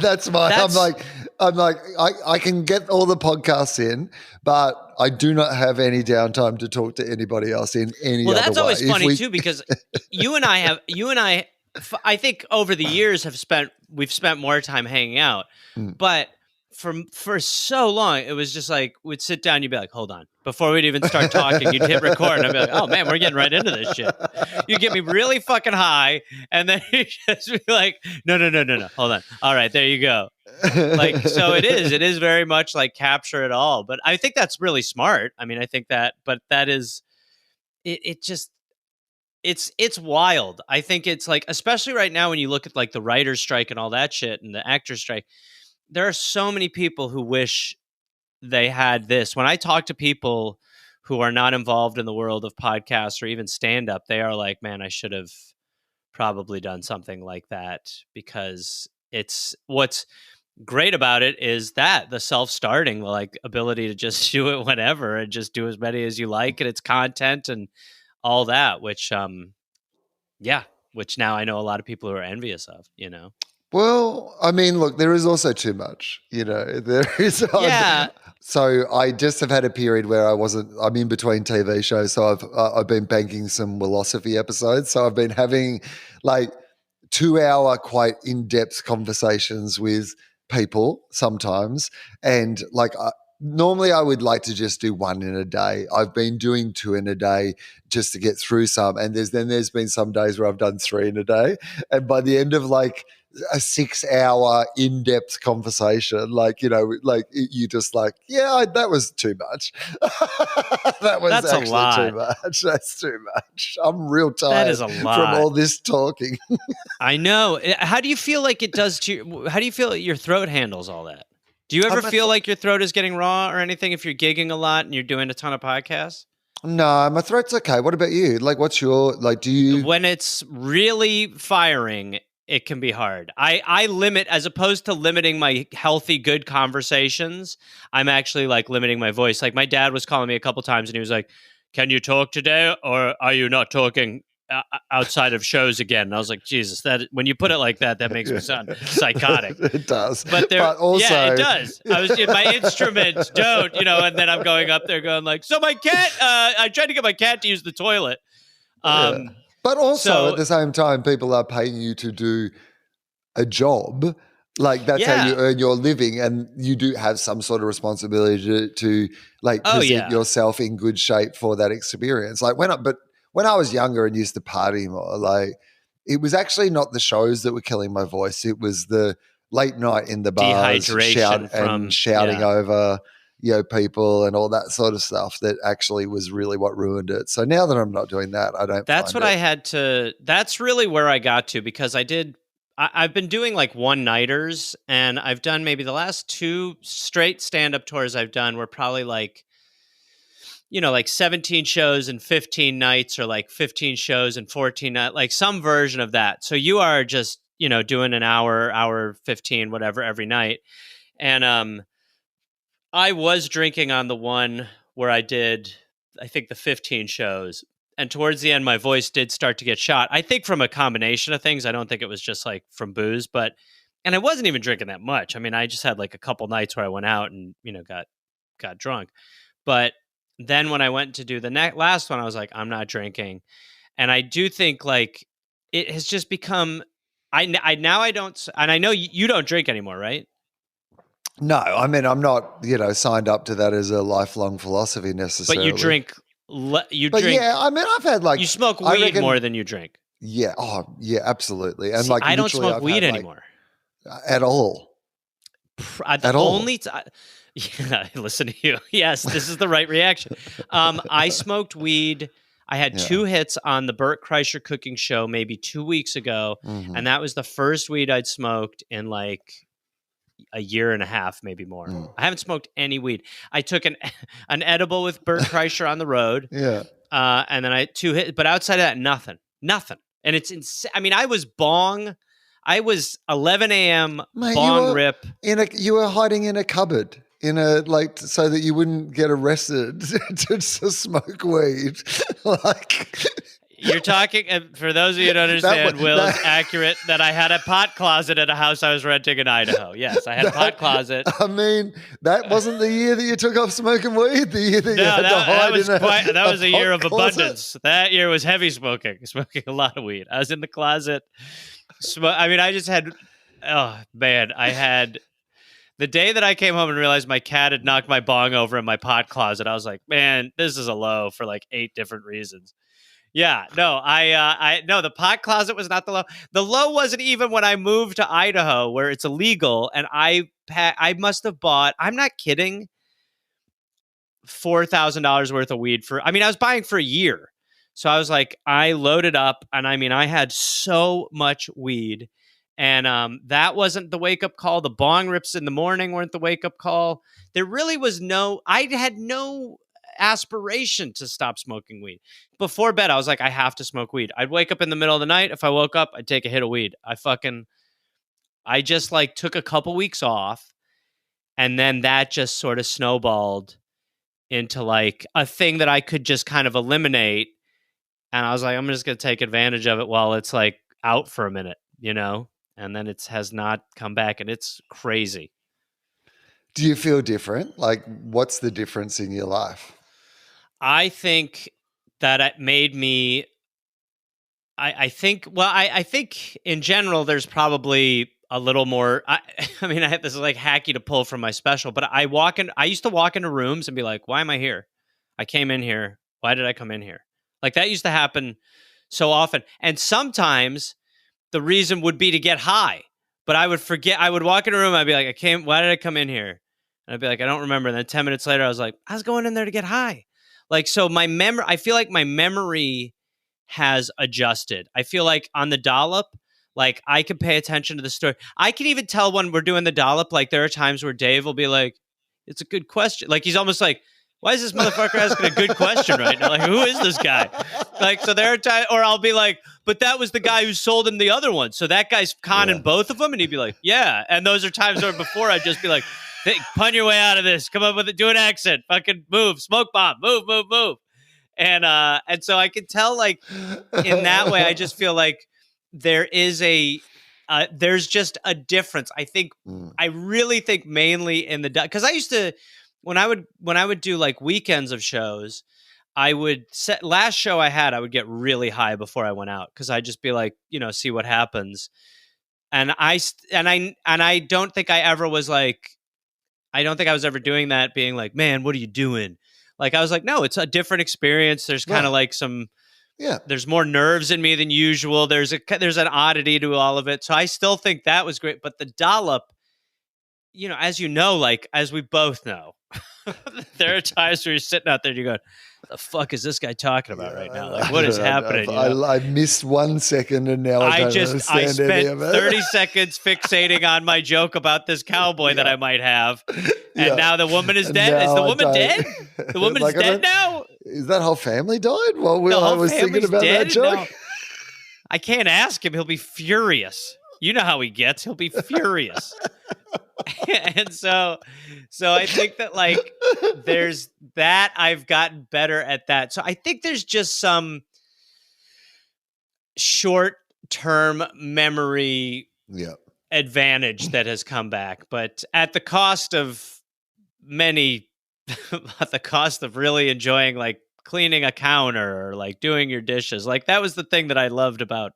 I'm like, I can get all the podcasts in, but I do not have any downtime to talk to anybody else in any other way. Well, that's always funny too, because you and I, I think over the years we've spent more time hanging out, but for so long, it was just like, we'd sit down, you'd be like, hold on. Before we'd even start talking, you'd hit record, and I'd be like, oh man, we're getting right into this shit. You get me really fucking high, and then you just be like, no, hold on. All right, there you go. Like, so it is very much like capture it all. But I think that's really smart. I mean, I think that, but that is, it's wild. I think it's like, especially right now when you look at like the writer's strike and all that shit and the actor's strike, there are so many people who wish they had this. When I talk to people who are not involved in the world of podcasts or even stand-up, they are like, man, I should have probably done something like that, because it's what's great about it is that the self-starting, like ability to just do it whenever and just do as many as you like, and it's content and all that, which now I know a lot of people who are envious of, you know? Well, I mean, look, there is also too much, there is. Yeah. So I just have had a period where I'm in between TV shows. So I've been banking some philosophy episodes. So I've been having like 2 hour, quite in-depth conversations with people sometimes. And like, normally I would like to just do one in a day. I've been doing two in a day just to get through some. And there's been some days where I've done three in a day. And by the end of like a 6 hour in-depth conversation, like, like you just like, that was too much. That was That's a actually too lot. much. That's too much. I'm real That tired is a from lot. all this talking. I know. How do you feel like it does to how do you feel your throat handles all that? Do you ever feel like your throat is getting raw or anything if you're gigging a lot and you're doing a ton of podcasts? No, my throat's okay. What about you? Like, what's your, like, do you? When it's really firing, it can be hard. I limit, as opposed to limiting my healthy, good conversations, I'm actually like limiting my voice. Like my dad was calling me a couple times and he was like, "Can you talk today or are you not talking outside of shows again?" And I was like, Jesus, that when you put it like that, that makes me sound psychotic. It does. But also, yeah, it does. I was my instruments don't, and then I'm going up there going like, so my cat, I tried to get my cat to use the toilet. But also so- at the same time, people are paying you to do a job. Like that's how you earn your living, and you do have some sort of responsibility to like present yourself in good shape for that experience. Like when I was younger and used to party more, like it was actually not the shows that were killing my voice. It was the late night in the bars, shouting over people and all that sort of stuff that actually was really what ruined it. So now that I'm not doing that, I don't. That's what I had to. That's really where I got to because I've been doing like one-nighters, and I've done maybe the last 2 straight stand-up tours I've done were probably like, like 17 shows and 15 nights, or like 15 shows and 14 nights, like some version of that. So you are just, doing an hour 15, whatever, every night. And I was drinking on the one where I did, I think, the 15 shows. And towards the end, my voice did start to get shot. I think from a combination of things. I don't think it was just like from booze, and I wasn't even drinking that much. I mean, I just had like a couple nights where I went out and, got drunk. But then when I went to do the last one, I was like, I'm not drinking. And I do think like it has just become, I don't, and I know you don't drink anymore, right? No, I mean, I'm not, signed up to that as a lifelong philosophy necessarily. But you drink. Yeah, I mean, I've had like you smoke weed more than you drink. Yeah, absolutely. And See, like, I don't smoke weed anymore at all. At all. Yeah, listen to you. Yes, this is the right reaction. I smoked weed. I had 2 hits on the Burt Kreischer cooking show maybe 2 weeks ago, and that was the first weed I'd smoked in like a year and a half, maybe more. I haven't smoked any weed. I took an edible with Burt Kreischer on the road. And then I 2 hits, but outside of that, nothing. And it's insane. I mean, I was Bong. I was 11 a.m. Mate, Bong rip. You were hiding in a cupboard so that you wouldn't get arrested to smoke weed. Like You're talking, for those of you who don't understand, Will is accurate that I had a pot closet at a house I was renting in Idaho. Yes, I had a pot closet. I mean, that wasn't the year that you took off smoking weed. The year that you had to hide that was a year of closet. abundance. That year was heavy smoking a lot of weed. I was in the closet. I just had, oh man, I had, the day that I came home and realized my cat had knocked my bong over in my pot closet, I was like, man, this is a low for like 8 different reasons. Yeah, no, no, the pot closet was not the low. The low wasn't even when I moved to Idaho, where it's illegal, and I must have bought, I'm not kidding, $4,000 worth of weed I was buying for a year. So I was like, I loaded up, and I had so much weed, and that wasn't the wake up call. The bong rips in the morning weren't the wake up call. There really was I had no aspiration to stop smoking weed. Before bed, I was like, I have to smoke weed. I'd wake up in the middle of the night. If I woke up, I'd take a hit of weed. I just like took a couple weeks off, and then that just sort of snowballed into like a thing that I could just kind of eliminate. And I was like, I'm just going to take advantage of it while it's like out for a minute, and then it has not come back, and it's crazy. Do you feel different? Like, what's the difference in your life? I think that it made me. I think. Well, I think in general, there's probably a little more. I mean, I have this like hacky to pull from my special, but I used to walk into rooms and be like, "Why am I here? I came in here. Why did I come in here?" Like that used to happen so often, and sometimes the reason would be to get high, but I would forget. I would walk in a room. I'd be like, Why did I come in here? And I'd be like, I don't remember. And then 10 minutes later, I was like, I was going in there to get high. Like, so my memory, I feel like my memory has adjusted. I feel like on the Dollop, like I can pay attention to the story. I can even tell when we're doing the Dollop, like there are times where Dave will be like, it's a good question. Like he's almost like, why is this motherfucker asking a good question right now? Like, who is this guy? Like, so there are times, or I'll be like, but that was the guy who sold him the other one. So that guy's conning both of them. And he'd be like, yeah. And those are times where before I'd just be like, pun your way out of this. Come up with it. Do an accent. Fucking move. Smoke bomb. Move. And so I can tell, like, in that way, I just feel like there is there's just a difference. I really think mainly in the, because I used to, when I would do like weekends of shows, I would last show I had, I would get really high before I went out. Cause I'd just be like, see what happens. And I don't think I ever was like, I don't think I was ever doing that, being like, man, what are you doing? Like, I was like, no, it's a different experience. There's kind of like there's more nerves in me than usual. There's an oddity to all of it. So I still think that was great. But the Dollop, as you know, like, as we both know, there are times where you're sitting out there and you go, the fuck is this guy talking about right now? Like, what is happening? I missed 1 second and now I spent 30 seconds fixating on my joke about this cowboy that I might have. And now the woman is dead. Is the woman dead? The woman is dead now? Is that whole family died while I was thinking about that joke? No. I can't ask him. He'll be furious. You know how he gets. He'll be furious. And so I think that, like, there's that. I've gotten better at that. So I think there's just some short-term memory advantage that has come back, but at the cost of at the cost of really enjoying, like, cleaning a counter or like doing your dishes. Like, that was the thing that I loved about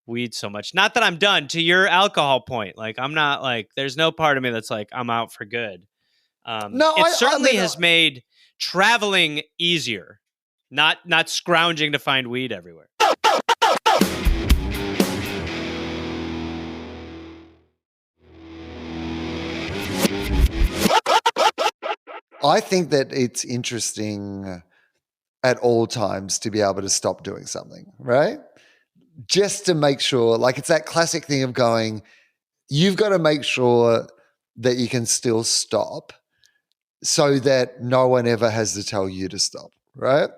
weed so much. Not that I'm done, to your alcohol point. Like, I'm not like, there's no part of me that's like, I'm out for good. It certainly has made traveling easier, not scrounging to find weed everywhere. I think that it's interesting at all times to be able to stop doing something, right? Just to make sure, like, it's that classic thing of going, you've got to make sure that you can still stop so that no one ever has to tell you to stop, right?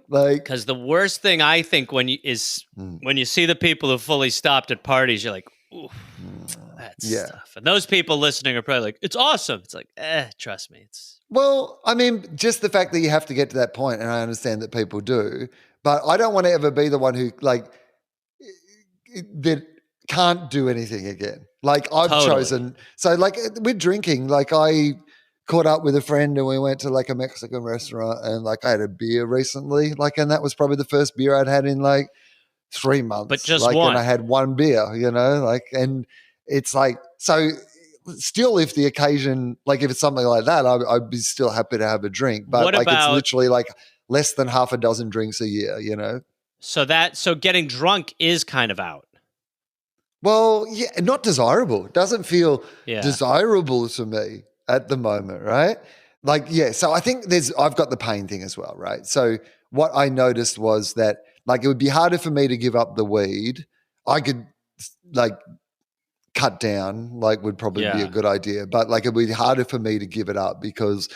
Like, because the worst thing I think when you see the people who fully stopped at parties, you're like, ooh, that's tough. And those people listening are probably like, it's awesome. It's like, trust me. Well, I mean, just the fact that you have to get to that point, and I understand that people do, but I don't want to ever be the one who, like, that can't do anything again. Like, I've chosen. So, like, with drinking, like, I caught up with a friend and we went to, like, a Mexican restaurant, and, like, I had a beer recently, like, and that was probably the first beer I'd had in, like, 3 months. But just like, one. And I had one beer, like, and it's like, so still, if the occasion, like, if it's something like that, I'd be still happy to have a drink. But it's literally like less than half a dozen drinks a year, So getting drunk is kind of out. Well, yeah, not desirable. It doesn't feel desirable to me at the moment, right? Like, so I think I've got the pain thing as well, right? So what I noticed was that, like, it would be harder for me to give up the weed. I could, like, cut down, like, would probably be a good idea. But, like, it would be harder for me to give it up because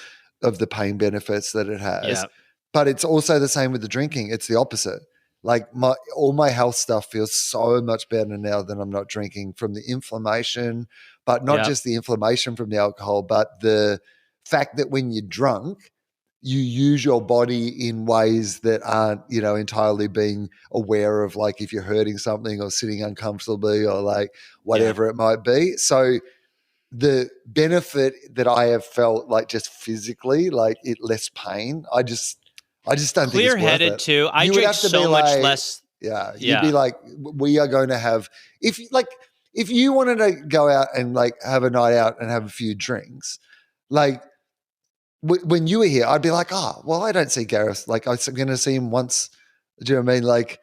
of the pain benefits that it has. Yeah. But it's also the same with the drinking. It's the opposite. Like, all my health stuff feels so much better now that I'm not drinking, from the inflammation, but not just the inflammation from the alcohol, but the fact that when you're drunk, you use your body in ways that aren't, entirely being aware of, like if you're hurting something or sitting uncomfortably or like whatever it might be. So the benefit that I have felt, like just physically, like less pain, I just don't think it's worth it. Clear-headed too. I drink so much less. Yeah, you'd be like, we are going to have, if you wanted to go out and like have a night out and have a few drinks, like when you were here, I'd be like, well, I don't see Gareth. Like I'm going to see him once, do you know what I mean? Like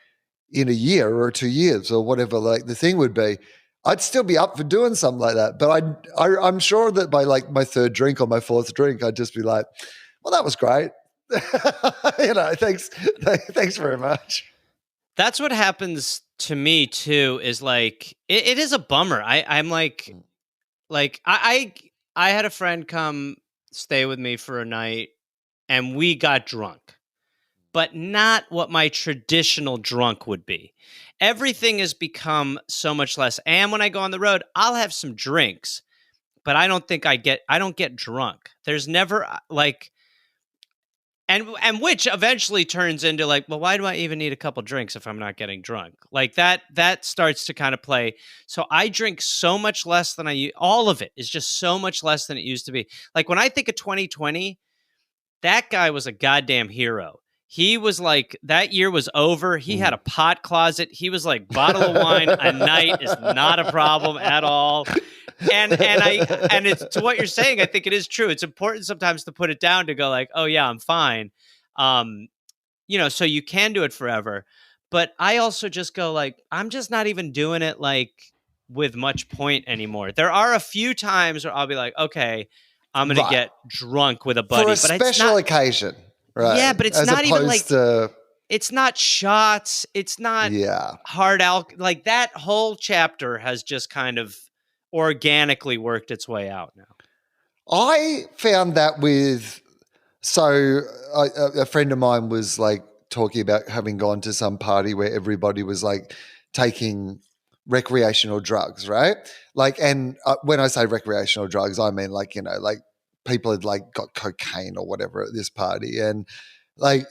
in a year or 2 years or whatever, like the thing would be. I'd still be up for doing something like that. But I'm sure that by like my third drink or my fourth drink, I'd just be like, well, that was great. Thanks very much. That's what happens to me too, is like, it is a bummer. I'm like I had a friend come stay with me for a night and we got drunk, but not what my traditional drunk would be. Everything has become so much less. And when I go on the road, I'll have some drinks, but I don't get drunk. There's never like, and which eventually turns into like, well, why do I even need a couple drinks if I'm not getting drunk? Like that starts to kind of play. So I drink so much less than all of it is just so much less than it used to be. Like when I think of 2020, that guy was a goddamn hero. He was like, that year was over. He had a pot closet. He was like, bottle of wine a night is not a problem at all. And it's to what you're saying. I think it is true. It's important sometimes to put it down to go like, oh yeah, I'm fine. So you can do it forever. But I also just go like, I'm just not even doing it like with much point anymore. There are a few times where I'll be like, okay, I'm going to get drunk with a buddy. For a special occasion. Right. Yeah, but it's as not even like, it's not shots. It's not hard alcohol. Like that whole chapter has just kind of organically worked its way out now. I found that a friend of mine was like talking about having gone to some party where everybody was like taking recreational drugs, right? Like, and when I say recreational drugs, I mean like, like people had like got cocaine or whatever at this party. And like,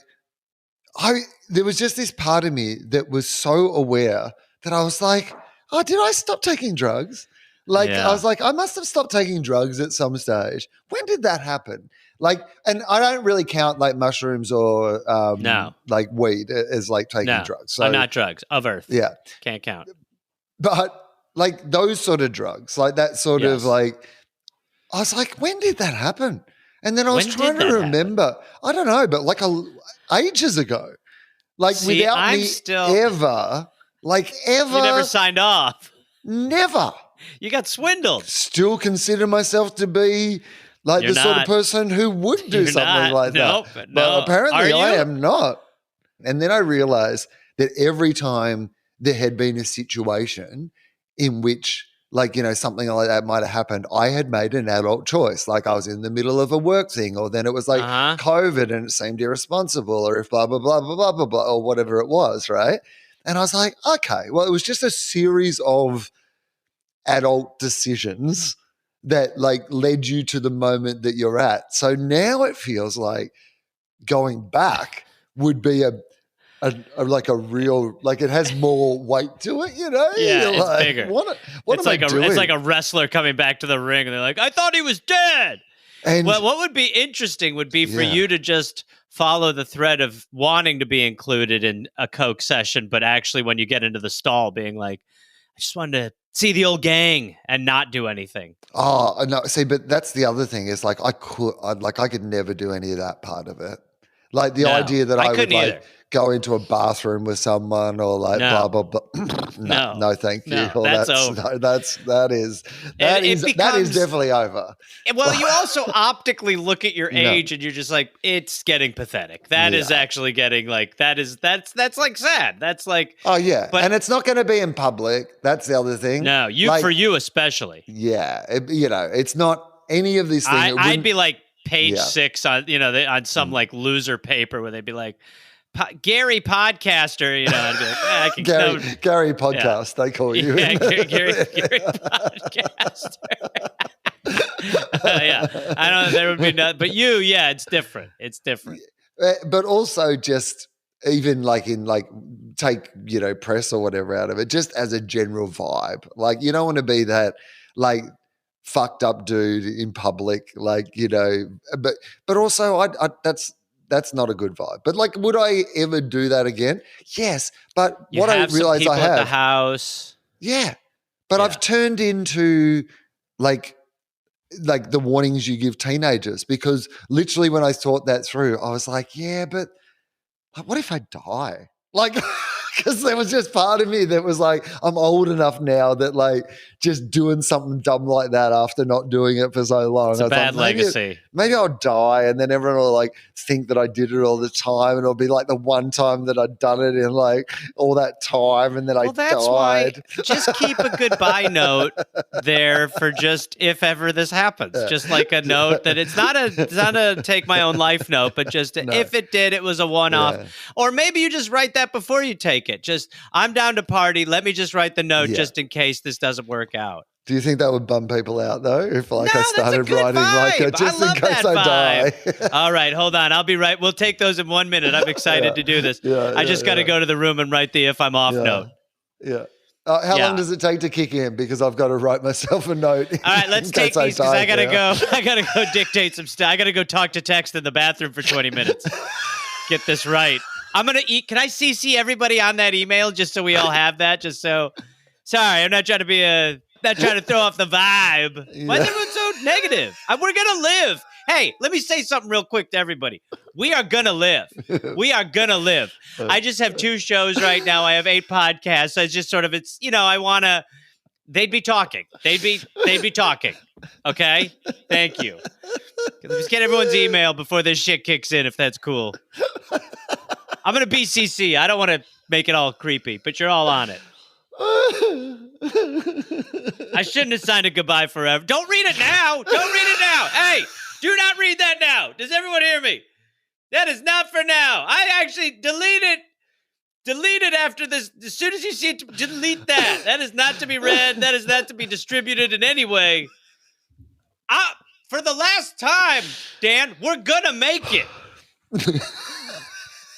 there was just this part of me that was so aware that I was like, oh, did I stop taking drugs? Like, I was like, I must have stopped taking drugs at some stage. When did that happen? Like, and I don't really count like mushrooms or like weed as like taking drugs. So not drugs of earth. Yeah. Can't count. But like those sort of drugs, like that sort of like, I was like, when did that happen? And then I was trying to remember. I don't know, but like ages ago. Like without me ever. You never signed off. Never. You got swindled. Still consider myself to be like sort of person who would do something like that. But apparently I am not. And then I realized that every time there had been a situation in which like, something like that might have happened, I had made an adult choice. Like I was in the middle of a work thing, or then it was like COVID and it seemed irresponsible, or if blah, blah, blah, blah, blah, blah, blah, or whatever it was, right? And I was like, okay, well, it was just a series of adult decisions that like led you to the moment that you're at. So now it feels like going back would be a real, like it has more weight to it, Yeah, You're it's like, bigger. What it's am I doing? It's like a wrestler coming back to the ring and they're like, I thought he was dead. And well, what would be interesting would be for you to just follow the thread of wanting to be included in a Coke session, but actually when you get into the stall being like, I just wanted to see the old gang and not do anything. Oh, no, see, but that's the other thing is like I could never do any of that part of it. Like the idea that I would like go into a bathroom with someone or like blah blah blah. No, thank you. No, that's over. That is definitely over. Well, you also optically look at your age and you're just like, it's getting pathetic. That is actually getting like that's like sad. That's like and it's not going to be in public. That's the other thing. No, for you especially. Yeah, it's not any of these things. I'd be like page 6 on on some like loser paper where they'd be like, Gary podcaster, I'd be like, Gary podcast, they call you. Yeah, Gary podcaster. Yeah, I don't know. There would be no, but you, yeah, it's different. It's different. But also just even like in like take, press or whatever out of it, just as a general vibe. Like you don't want to be that like fucked up dude in public, like, but also that's not a good vibe. But like, would I ever do that again? Yes. But You what I have some realize people I at the have, house. yeah, but Yeah. I've turned into like the warnings you give teenagers, because literally when I thought that through, I was like, yeah, but like, what if I die? Like, because there was just part of me that was like, I'm old enough now that like just doing something dumb like that after not doing it for so long. It's a bad legacy. Maybe I'll die and then everyone will like think that I did it all the time, and it'll be like the one time that I'd done it in like all that time, and then I that's died. why just keep a goodbye note there for just if ever this happens. Just like a note that it's not a take my own life note, but just if it did, it was a one-off. Yeah. Or maybe you just write that before you take it. Just, I'm down to party. Let me just write the note just in case this doesn't work out. Do you think that would bum people out though? If like No, I started that's a good writing like vibe. just I in love case that I vibe. die. All right, hold on. I'll be right. We'll take those in 1 minute. I'm excited to do this. I just got to go to the room and write the if I'm off note. Yeah. How long does it take to kick in? Because I've got to write myself a note. All right, let's take these because I gotta go. I gotta go dictate some stuff. I gotta go talk to text in the bathroom for 20 minutes. Get this right. I'm gonna eat. Can I CC everybody on that email just so we all have that? Just so. Sorry, I'm not trying to be not trying to throw off the vibe. Why is everyone so negative? We're gonna live. Hey, let me say something real quick to everybody. We are gonna live. We are gonna live. I just have 2 shows right now. I have 8 podcasts. So it's just sort of I wanna. They'd be talking. They'd be talking. Okay? Thank you. Let's get everyone's email before this shit kicks in, if that's cool. I'm going to BCC. I don't want to make it all creepy, but you're all on it. I shouldn't have signed a goodbye forever. Don't read it now. Don't read it now. Hey, do not read that now. Does everyone hear me? That is not for now. I actually delete it after this. As soon as you see it, delete that. That is not to be read. That is not to be distributed in any way. For the last time, Dan, we're gonna make it.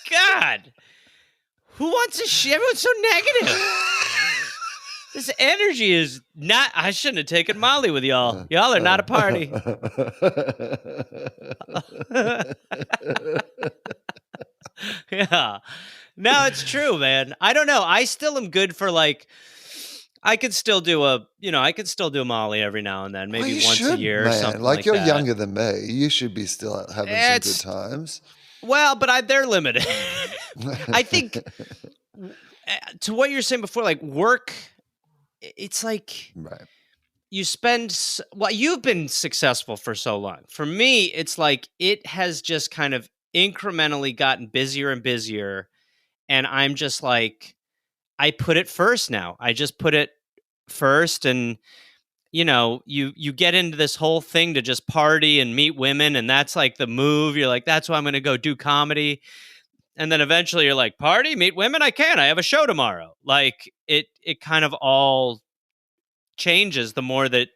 God. Who wants to shit? Everyone's so negative. This energy is not... I shouldn't have taken Molly with y'all. Y'all are not a party. Yeah. No, it's true, man. I don't know. I still am good for like... I could still do a Molly every now and then, maybe once a year man. or something like you're that. younger than me. You should be still having some good times. Well, but they're limited. I think to what you're saying before, like work, it's like you spend, you've been successful for so long. For me, it's like it has just kind of incrementally gotten busier and busier. And I'm just like, I put it first now. I just put it first. And, you get into this whole thing to just party and meet women. And that's like the move. You're like, that's why I'm going to go do comedy. And then eventually you're like, party, meet women? I can. I have a show tomorrow. Like it kind of all changes the more that,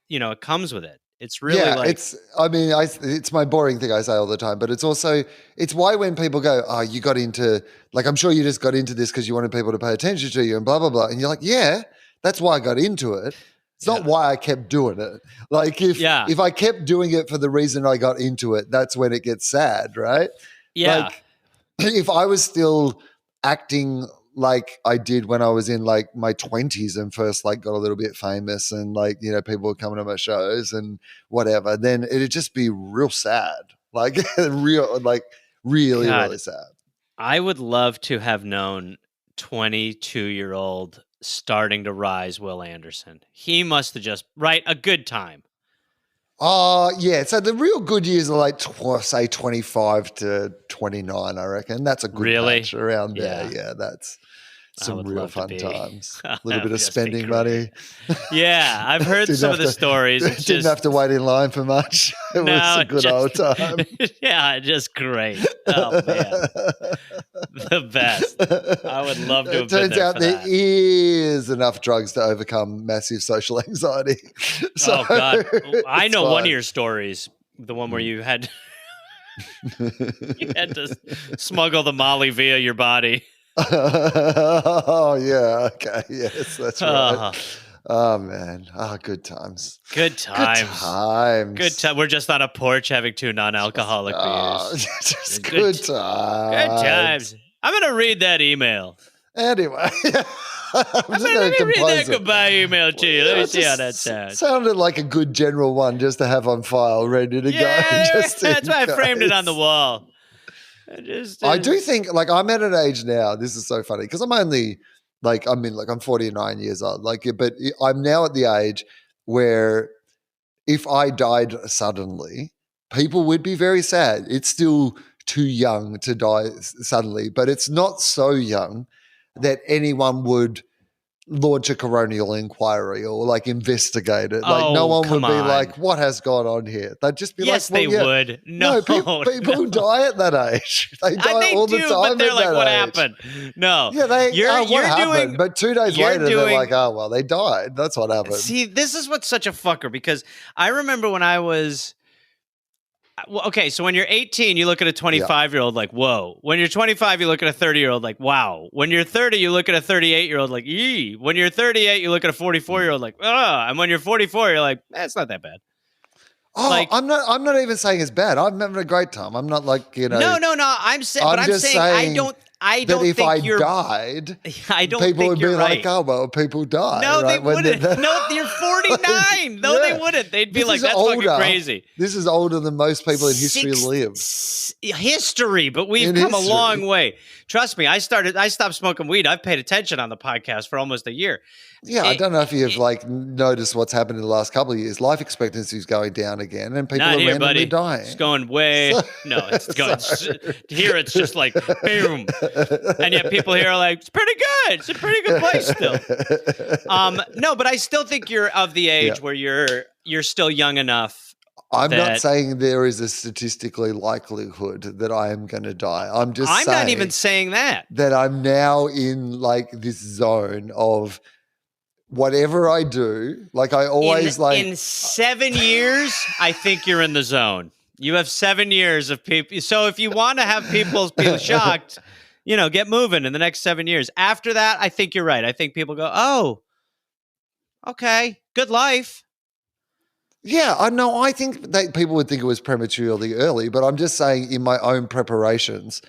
it comes with it. It's really it's my boring thing I say all the time, but it's also, it's why when people go, oh, you got into, like, I'm sure you just got into this because you wanted people to pay attention to you and blah, blah, blah. And you're like, yeah, that's why I got into it. It's not why I kept doing it. Like if I kept doing it for the reason I got into it, that's when it gets sad, right? Yeah. Like if I was still acting like I did when I was in like my 20s and first like got a little bit famous and like, people were coming to my shows and whatever, then it'd just be real sad. Like really sad. I would love to have known 22-year-old starting to rise Will Anderson. He must have just a good time. Yeah. So the real good years are like, say 25 to 29, I reckon. That's a good patch around there. Yeah, that's some real fun times. A little bit of spending money. Yeah, I've heard some of the stories. Didn't have to wait in line for much. It was a good old time. Yeah, just great. Oh, man. The best. I would love to have It been turns there out for there that. is enough drugs to overcome massive social anxiety. So Oh God, I it's know one of fine. Mm. your stories, the one where you had to smuggle the Molly via your body. Oh yeah, okay, yes, that's Oh, right. Oh man, good times. good Good times. times. Good time. We're just on a porch having two non-alcoholic beers. Just Good good times. Good times. I'm gonna read that email. Anyway, I'm just Let going me to read that compose it. goodbye email to you. Let me It see how just that sounds. sounded like a good general one just to have on file, ready to go. Yeah, Just that's in why I framed it on the case. wall. I do think, like, I'm at an age now. This is so funny because I'm only I'm 49 years old. But I'm now at the age where if I died suddenly, people would be very sad. It's still too young to die suddenly, but it's not so young that anyone would launch a coronial inquiry or like investigate it. Like no Oh, one would come be on. like, what has gone on here? They'd just be Yes, like, well, they yeah. would. No, people no. die at that age. They die They all do, the time but they're at like, that what age. happened? No. Yeah, what happened? Doing, But 2 days later, they're like, oh, well, they died. That's what happened. See, this is what's such a fucker because I remember when I was. Well, okay, so when you're 18, you look at a 25-year-old like, whoa. When you're 25, you look at a 30-year-old like, wow. When you're 30, you look at a 38-year-old like, yee. When you're 38, you look at a 44-year-old like, ah. And when you're 44, you're like, it's not that bad. Oh, Like, I'm not even saying it's bad. I'm having a great time. I'm not like, no. I'm saying, but I'm just saying I don't if think I you're. died, I don't people think would be you're right. like, oh, well, people die. No, right? they wouldn't. No, you're 49. No, they wouldn't. They'd be This like, is that's older. fucking crazy. This is older than most people in history live. History, but we've come a long way. Trust me, I stopped smoking weed. I've paid attention on the podcast for almost a year. Yeah, I don't know if you've noticed what's happened in the last couple of years. Life expectancy is going down again, and people Not are here, randomly buddy. dying. It's going way. No, it's going here. It's just like boom, and yet people here are like, it's pretty good. It's a pretty good place still. No, but I still think you're of the age where you're still young enough. I'm not saying there is a statistically likelihood that I am going to die. I'm saying not even saying that I'm now in like this zone of whatever I do. Like I always in 7 years, I think you're in the zone. You have 7 years of people. So if you want to have people be shocked, get moving in the next 7 years. After that, I think you're right. I think people go, oh, okay, good life. Yeah, I know. I think that people would think it was prematurely early, but I'm just saying in my own preparations,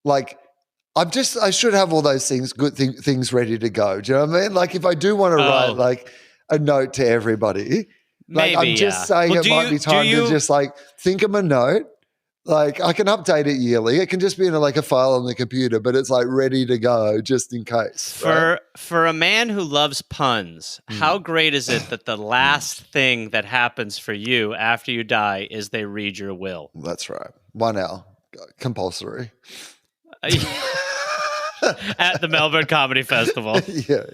like I should have all those things ready to go. Do you know what I mean? Like if I do want to write like a note to everybody, like I'm just saying it might be time to just like think of a note. Like I can update it yearly. It can just be in a file on the computer, but it's like ready to go just in case. For a man who loves puns, how great is it that the last thing that happens for you after you die is they read your will? That's right. 1 hour. Compulsory. At the Melbourne Comedy Festival. Yeah.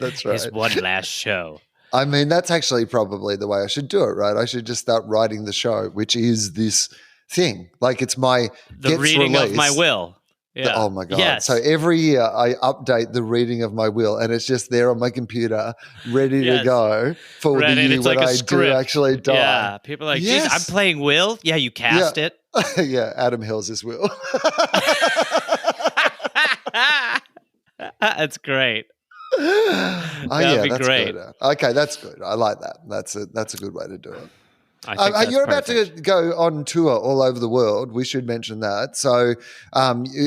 That's right. His one last show. I mean, that's actually probably the way I should do it, right? I should just start writing the show, which is this thing. Like it's the reading of my will. Yeah. Oh my God. Yes. So every year I update the reading of my will and it's just there on my computer, ready to go for the year when I do actually die. Yeah. People are like, geez, I'm playing will? Yeah, you cast it. Yeah, Adam Hills' will. That's great. That'd be great. Good. Okay, that's good. I like that. That's a good way to do it. You're about to go on tour all over the world. We should mention that. So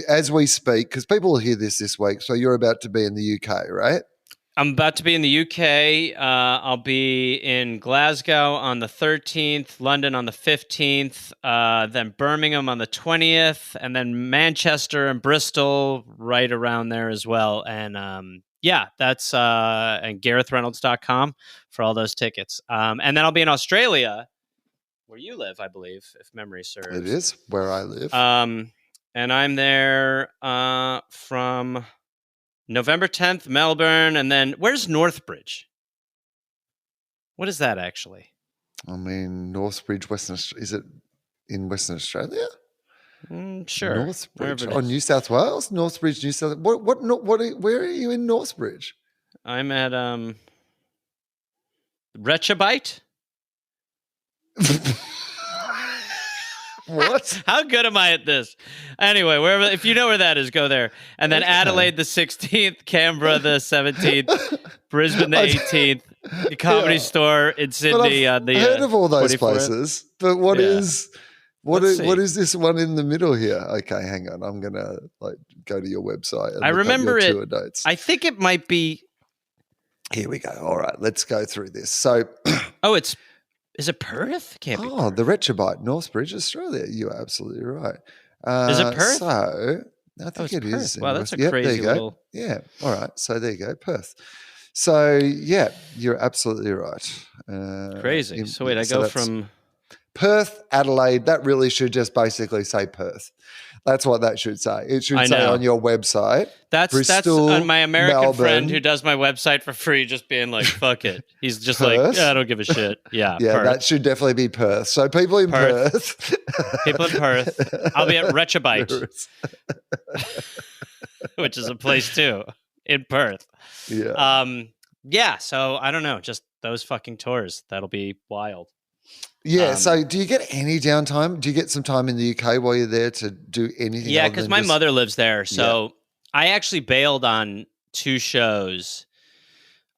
as we speak, because people will hear this week, so you're about to be in the UK, right? I'm about to be in the UK. I'll be in Glasgow on the 13th, London on the 15th, then Birmingham on the 20th, and then Manchester and Bristol right around there as well. And that's and GarethReynolds.com for all those tickets. And then I'll be in Australia, where you live, I believe, if memory serves. It is where I live. And I'm there from November 10th, Melbourne, and then where's Northbridge? What is that actually? I mean, Northbridge, is it in Western Australia? Sure. Northbridge. Oh, New South Wales? Northbridge, New South where are you in Northbridge? I'm at Rechabite. What? How good am I at this? Anyway, wherever, if you know where that is, go there. And then Adelaide the 16th, Canberra the 17th, Brisbane the 18th, the Comedy Store in Sydney on the heard of all those 24th. places, but what is Let's what see. is this one in the middle here? Okay, hang on. I'm gonna go to your website and I look remember up your it. tour dates. I think it might be. Here we go. All right, let's go through this. So, is it Perth? Can't be. the Retrobite, Northbridge, Australia. You're absolutely right. Is it Perth? So, I think it Perth. is. Wow, that's a there crazy you go. little. Yeah. All right. So there you go, Perth. So yeah, you're absolutely right. Crazy. So wait, I go from Perth, Adelaide. That really should just basically say Perth. That's what that should say. It should say on your website. That's Bristol, my American Melbourne. friend who does my website for free, just being like, "Fuck it." He's just Perth? like, "I don't give a shit." Yeah, Yeah, Perth. that should definitely be Perth. So people in Perth. People in Perth. I'll be at Rechabite, which is a place too in Perth. Yeah. Yeah. So I don't know. Just those fucking tours. That'll be wild. Yeah. So do you get any downtime? Do you get some time in the UK while you're there to do anything? Yeah, because my mother lives there. So I actually bailed on 2 shows.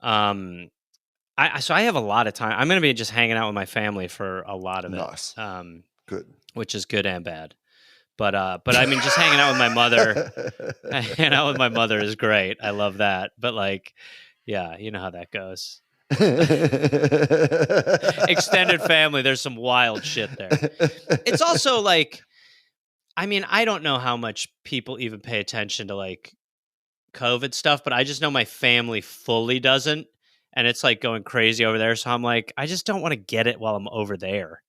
So I have a lot of time. I'm going to be just hanging out with my family for a lot of it. Nice. Good. Which is good and bad. But I mean, just hanging out with my mother, hanging out with my mother is great. I love that. But like, yeah, you know how that goes. Extended family, there's some wild shit there. It's also like, I mean, I don't know how much people even pay attention to like COVID stuff, but I just know my family fully doesn't. And it's like going crazy over there. So I'm like, I just don't want to get it while I'm over there.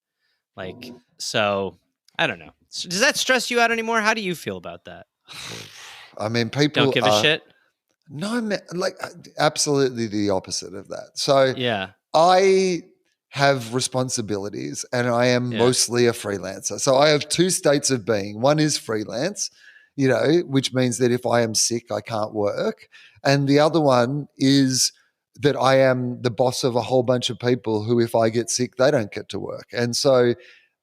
Like, so I don't know. Does that stress you out anymore? How do you feel about that? I mean, people don't give a shit. No, like absolutely the opposite of that. So yeah, I have responsibilities and I am mostly a freelancer. So I have 2 states of being. One is freelance, which means that if I am sick, I can't work. And the other one is that I am the boss of a whole bunch of people who, if I get sick, they don't get to work. And so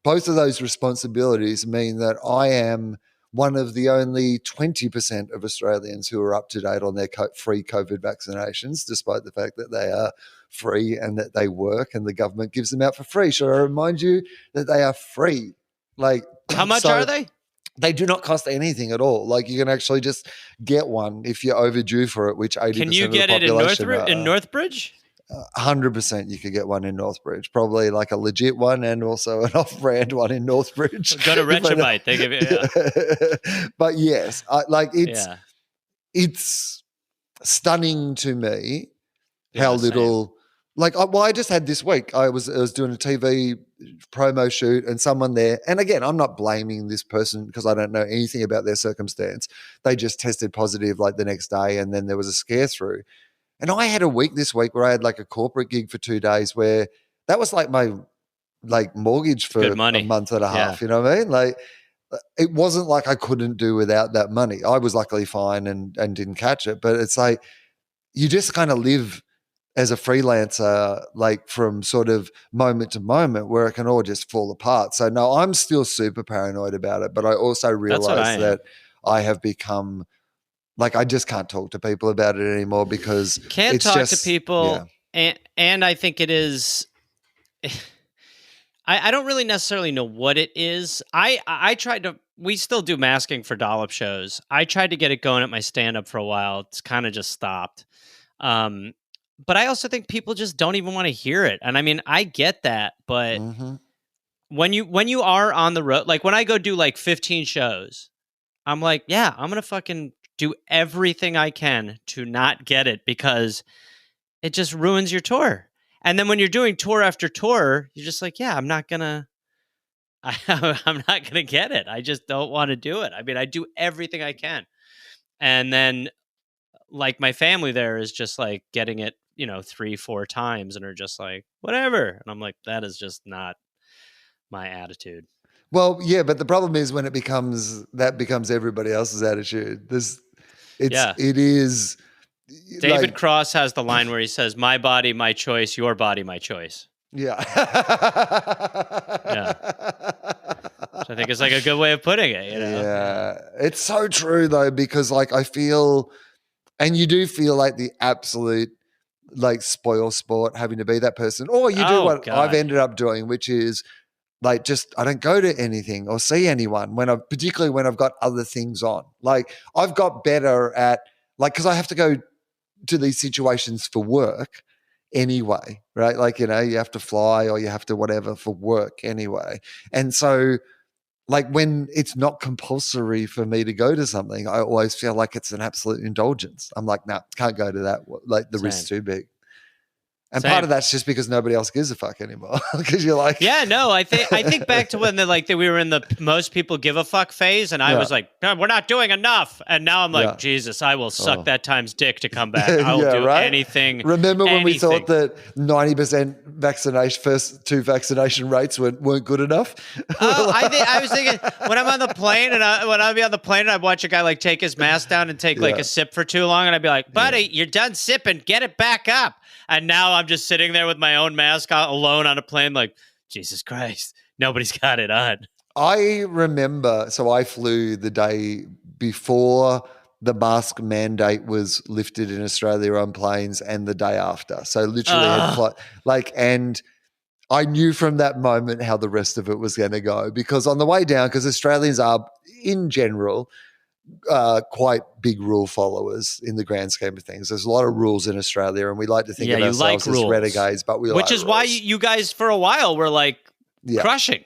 both of those responsibilities mean that I am one of the only 20% of Australians who are up to date on their free COVID vaccinations, despite the fact that they are free and that they work and the government gives them out for free. Should I remind you that they are free? Like, how much are they? They do not cost anything at all. Like, you can actually just get one if you're overdue for it, which 80% of the population Can you get it in Northbridge? 100% you could get one in Northbridge, probably like a legit one and also an off-brand one in Northbridge. Go to Rechabite. They give you, But yes, it's stunning to me how little. Like, I just had this week. I was doing a TV promo shoot and someone there. And again, I'm not blaming this person because I don't know anything about their circumstance. They just tested positive like the next day, and then there was a scare through. And I had a week this week where I had like a corporate gig for 2 days where that was like my mortgage for a month and a half. You know what I mean? Like, it wasn't like I couldn't do without that money. I was luckily fine and didn't catch it. But it's like you just kind of live as a freelancer, like from sort of moment to moment where it can all just fall apart. So no, I'm still super paranoid about it. But I also realize that I have become – like, I just can't talk to people about it anymore because can't talk to people. Yeah. And I think it is, I don't really necessarily know what it is. I tried to, we still do masking for Dollop shows. I tried to get it going at my stand-up for a while. It's kind of just stopped. But I also think people just don't even want to hear it. And I mean, I get that, but when you are on the road, like when I go do like 15 shows, I'm like, yeah, I'm going to fucking do everything I can to not get it because it just ruins your tour. And then when you're doing tour after tour, you're just like, yeah, I'm not gonna get it. I just don't want to do it. I mean, I do everything I can. And then like my family there is just like getting it, 3-4 times and are just like, whatever. And I'm like, that is just not my attitude. Well, yeah, but the problem is when it becomes everybody else's attitude. It is David Cross has the line where he says, "My body, my choice. Your body, my choice." Yeah. Yeah. Which I think is like a good way of putting it, you know? Yeah. It's so true though, because like I feel, and you do feel like the absolute like spoil sport having to be that person. Or you do what I've ended up doing, which is like just I don't go to anything or see anyone particularly when I've got other things on. Like I've got better at like because I have to go to these situations for work anyway, right? Like, you have to fly or you have to whatever for work anyway. And so like when it's not compulsory for me to go to something, I always feel like it's an absolute indulgence. I'm like, nah, can't go to that. Like the risk's too big. And part of that's just because nobody else gives a fuck anymore. Because you're like, yeah, no, I think back to when we were in the most people give a fuck phase, and I was like, no, we're not doing enough, and now I'm like, Jesus, I will suck that time's dick to come back. I will do anything. Remember when we thought that 90% vaccination first 2 vaccination rates weren't good enough? I was thinking when I'm on the plane and when I'd be on the plane and I'd watch a guy like take his mask down and take like a sip for too long, and I'd be like, buddy, you're done sipping, get it back up. And now I'm just sitting there with my own mask alone on a plane like, Jesus Christ, nobody's got it on. I remember, so I flew the day before the mask mandate was lifted in Australia on planes and the day after. So literally and I knew from that moment how the rest of it was going to go because on the way down, because Australians are in general quite big rule followers in the grand scheme of things. There's a lot of rules in Australia, and we like to think of ourselves as renegades, but which is why you guys for a while were like crushing.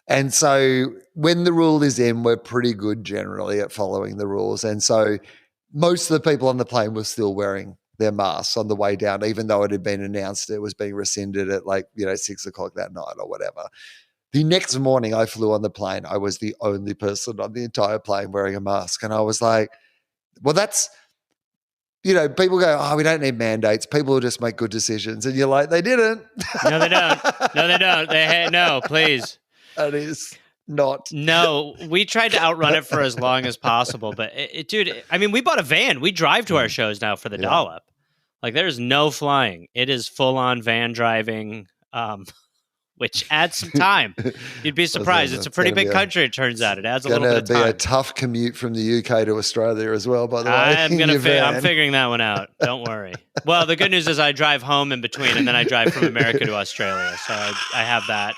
And so when the rule is in, we're pretty good generally at following the rules. And so most of the people on the plane were still wearing their masks on the way down, even though it had been announced it was being rescinded at 6 o'clock that night or whatever. The next morning I flew on the plane. I was the only person on the entire plane wearing a mask. And I was like, well, that's, people go, oh, we don't need mandates. People will just make good decisions. And you're like, they didn't. No, they don't. No, they don't. No, please. That is not. No, we tried to outrun it for as long as possible. But, dude, I mean, we bought a van. We drive to our shows now for the Dollop. Like, there's no flying. It is full-on van driving. Which adds some time. You'd be surprised. It's a pretty big country, it turns out. It adds a little bit of time. It's going to be a tough commute from the UK to Australia as well, by the way. I'm figuring that one out. Don't worry. Well, the good news is I drive home in between, and then I drive from America to Australia. So I have that.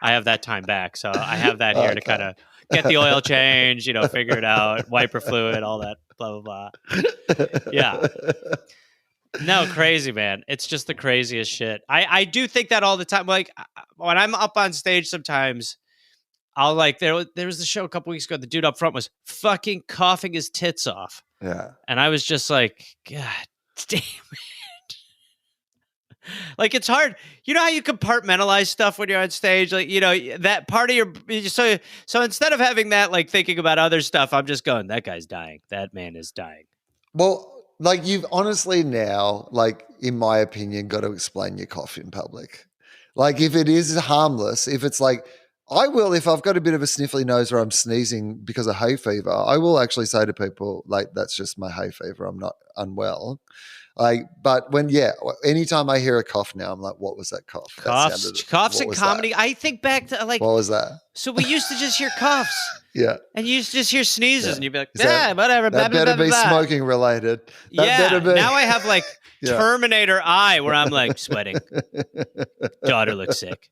I have that time back. So I have that here to kind of get the oil change, figure it out, wiper fluid, all that, blah, blah, blah. Yeah. No, crazy, man. It's just the craziest shit. I do think that all the time. Like when I'm up on stage sometimes, I'll there was the show a couple weeks ago. The dude up front was fucking coughing his tits off. Yeah. And I was just like, God damn it. Like it's hard. You know how you compartmentalize stuff when you're on stage? Like, that part of so instead of having that, like thinking about other stuff, I'm just going, that guy's dying. That man is dying. Well, like you've honestly now, like in my opinion, got to explain your cough in public. Like if it is harmless, if it's like, I will, if I've got a bit of a sniffly nose or I'm sneezing because of hay fever, I will actually say to people, like, that's just my hay fever. I'm not unwell. But anytime I hear a cough now, I'm like, what was that cough? Coughs in comedy. That? I think back to what was that? So we used to just hear coughs. Yeah. And you used to just hear sneezes and you'd be like, whatever. That better be smoking related. Now I have like Terminator eye where I'm like sweating. Daughter looks sick.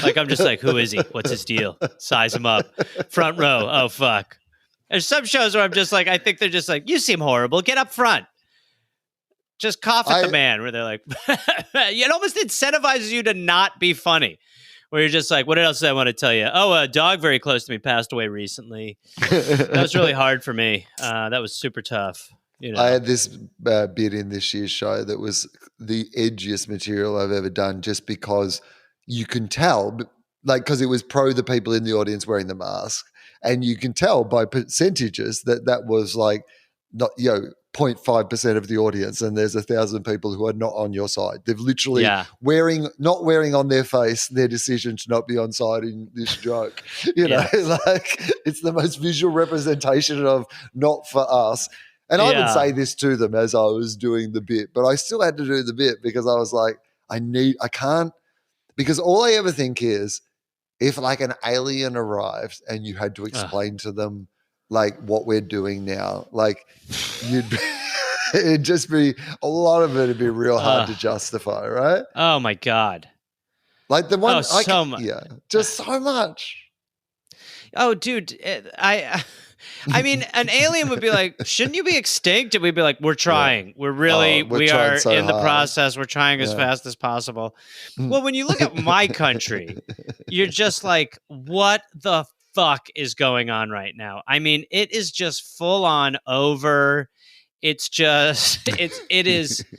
Like I'm just like, who is he? What's his deal? Size him up. Front row. Oh, fuck. There's some shows where I'm just like, I think they're just like, you seem horrible. Get up front. Just cough at the man where they're like, it almost incentivizes you to not be funny. Where you're just like, what else did I want to tell you? Oh, a dog very close to me passed away recently. That was really hard for me. That was super tough. I had this bit in this year's show that was the edgiest material I've ever done just because you can tell, because it was pro the people in the audience wearing the mask. And you can tell by percentages that was like, not, 0.5% of the audience and there's 1,000 people who are not on your side. They've literally not wearing on their face their decision to not be on side in this joke. You know, like it's the most visual representation of not for us. And I would say this to them as I was doing the bit, but I still had to do the bit because I was like, I can't, because all I ever think is if like an alien arrived and you had to explain to them like what we're doing now, like it'd just be, a lot of it'd be real hard to justify, right? Oh my God. Like the one, so much. Yeah, just so much. Oh, dude, I mean, an alien would be like, shouldn't you be extinct? And we'd be like, we're trying. We're really, we are so in the process. We're trying as fast as possible. Well, when you look at my country, you're just like, what the fuck is going on right now? I mean, it is just full on over. It's just, it's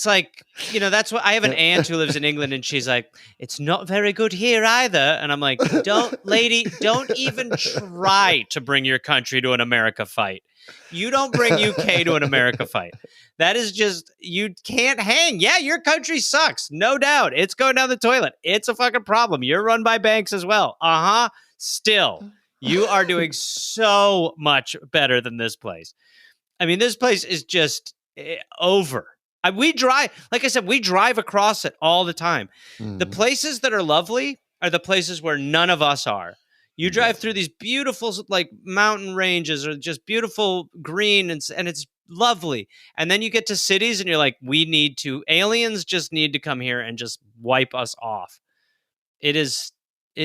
like, you know, that's what I have an aunt who lives in England and she's like, it's not very good here either. And I'm like, don't even try to bring your country to an America fight. You don't bring UK to an America fight. That is just, you can't hang. Yeah, your country sucks. No doubt. It's going down the toilet. It's a fucking problem. You're run by banks as well. Still, you are doing so much better than this place. I mean, this place is just over. We drive, like I said, we drive across it all the time. The places that are lovely are the places where none of us are. You drive through these beautiful, like, mountain ranges or just beautiful green, and it's lovely. And then you get to cities and you're like, aliens just need to come here and just wipe us off. It's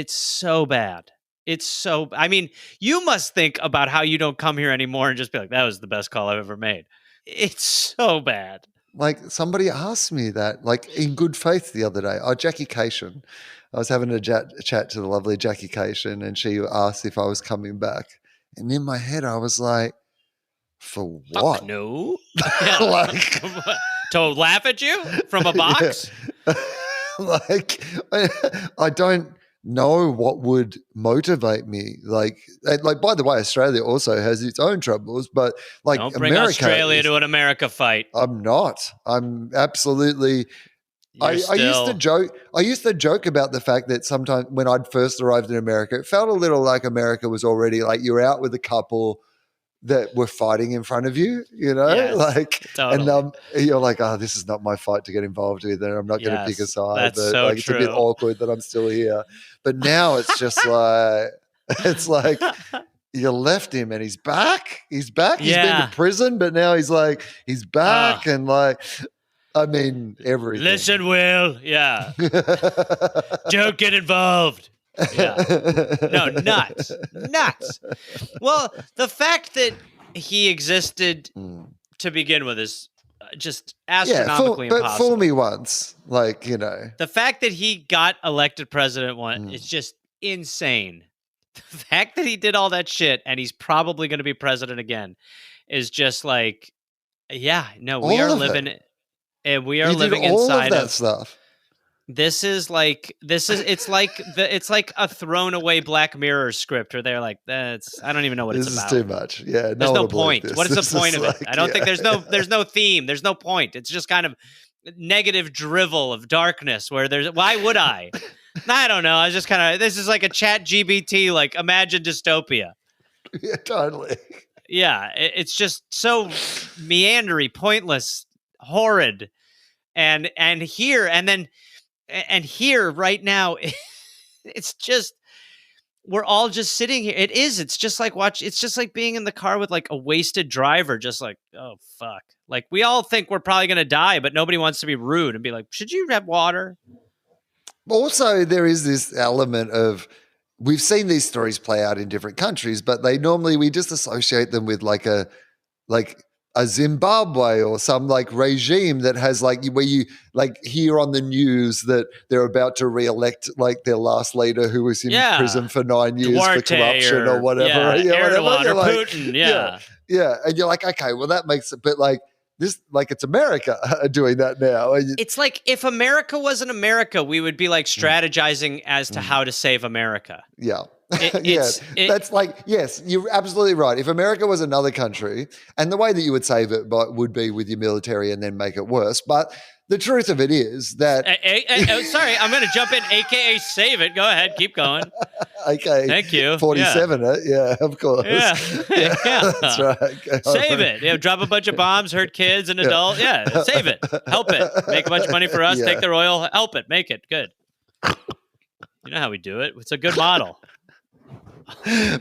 so bad. I mean, you must think about how you don't come here anymore and just be like, that was the best call I've ever made. It's so bad. Like somebody asked me that, like in good faith the other day. Jackie Cation. I was having a chat to the lovely Jackie Cation and she asked if I was coming back. And in my head, I was like, for what? Fuck no. Like, to laugh at you from a box? Like, I don't know what would motivate me. Like, by the way, Australia also has its own troubles, but like, don't bring Australia to an America fight. I'm not. I'm absolutely. I used to joke about the fact that sometimes when I'd first arrived in America, it felt a little like America was already like you're out with a couple that were fighting in front of you, you know, totally. And you're like, oh, this is not my fight to get involved with, and I'm not going to pick a side. That's but so like, it's a bit awkward that I'm still here. But now it's just like, you left him and he's back. He's back. He's been to prison, but now he's back and like. I mean, everything. Listen, Will. Yeah. Don't get involved. Yeah. No, nuts. Well, the fact that he existed to begin with is just astronomically impossible. But fool me once, like, you know. The fact that he got elected president once is just insane. The fact that he did all that shit and he's probably going to be president again is just like, we are living it. And we are living inside of that stuff. It's like a thrown away Black Mirror script where they're like, I don't even know what it's about. This is too much. Yeah. There's no point. What is the point of it? I don't think there's no theme. There's no point. It's just kind of negative drivel of darkness where why would I? I don't know. I was just kind of, this is like a chat GBT, like imagine dystopia. Yeah, totally. Yeah. It's just so meandery, pointless, horrid, and here right now it's just we're all just sitting here. It's just like being in the car with like a wasted driver, just like, oh fuck, like we all think we're probably gonna die, but nobody wants to be rude and be like, should you have water? Also, there is this element of, we've seen these stories play out in different countries, but we just associate them with like a Zimbabwe or some like regime that has like, where you like hear on the news that they're about to re-elect like their last leader who was in prison for 9 years Duarte for corruption or whatever. Erdogan or Putin. Yeah. And you're like, okay, well that makes it, but like this, like it's America doing that now. It's like if America wasn't America, we would be like strategizing as to how to save America. Yeah. That's like, yes, you're absolutely right. If America was another country, and the way that you would save it would be with your military and then make it worse. But the truth of it is that... sorry, I'm going to jump in, AKA save it. Go ahead, keep going. Okay. Thank you. 47 yeah, of course. Yeah. Yeah. That's right. Save it. Drop a bunch of bombs, hurt kids and adults. Yeah, save it. Help it. Make a bunch of money for us. Take their oil. Help it. Make it. Good. You know how we do it. It's a good model.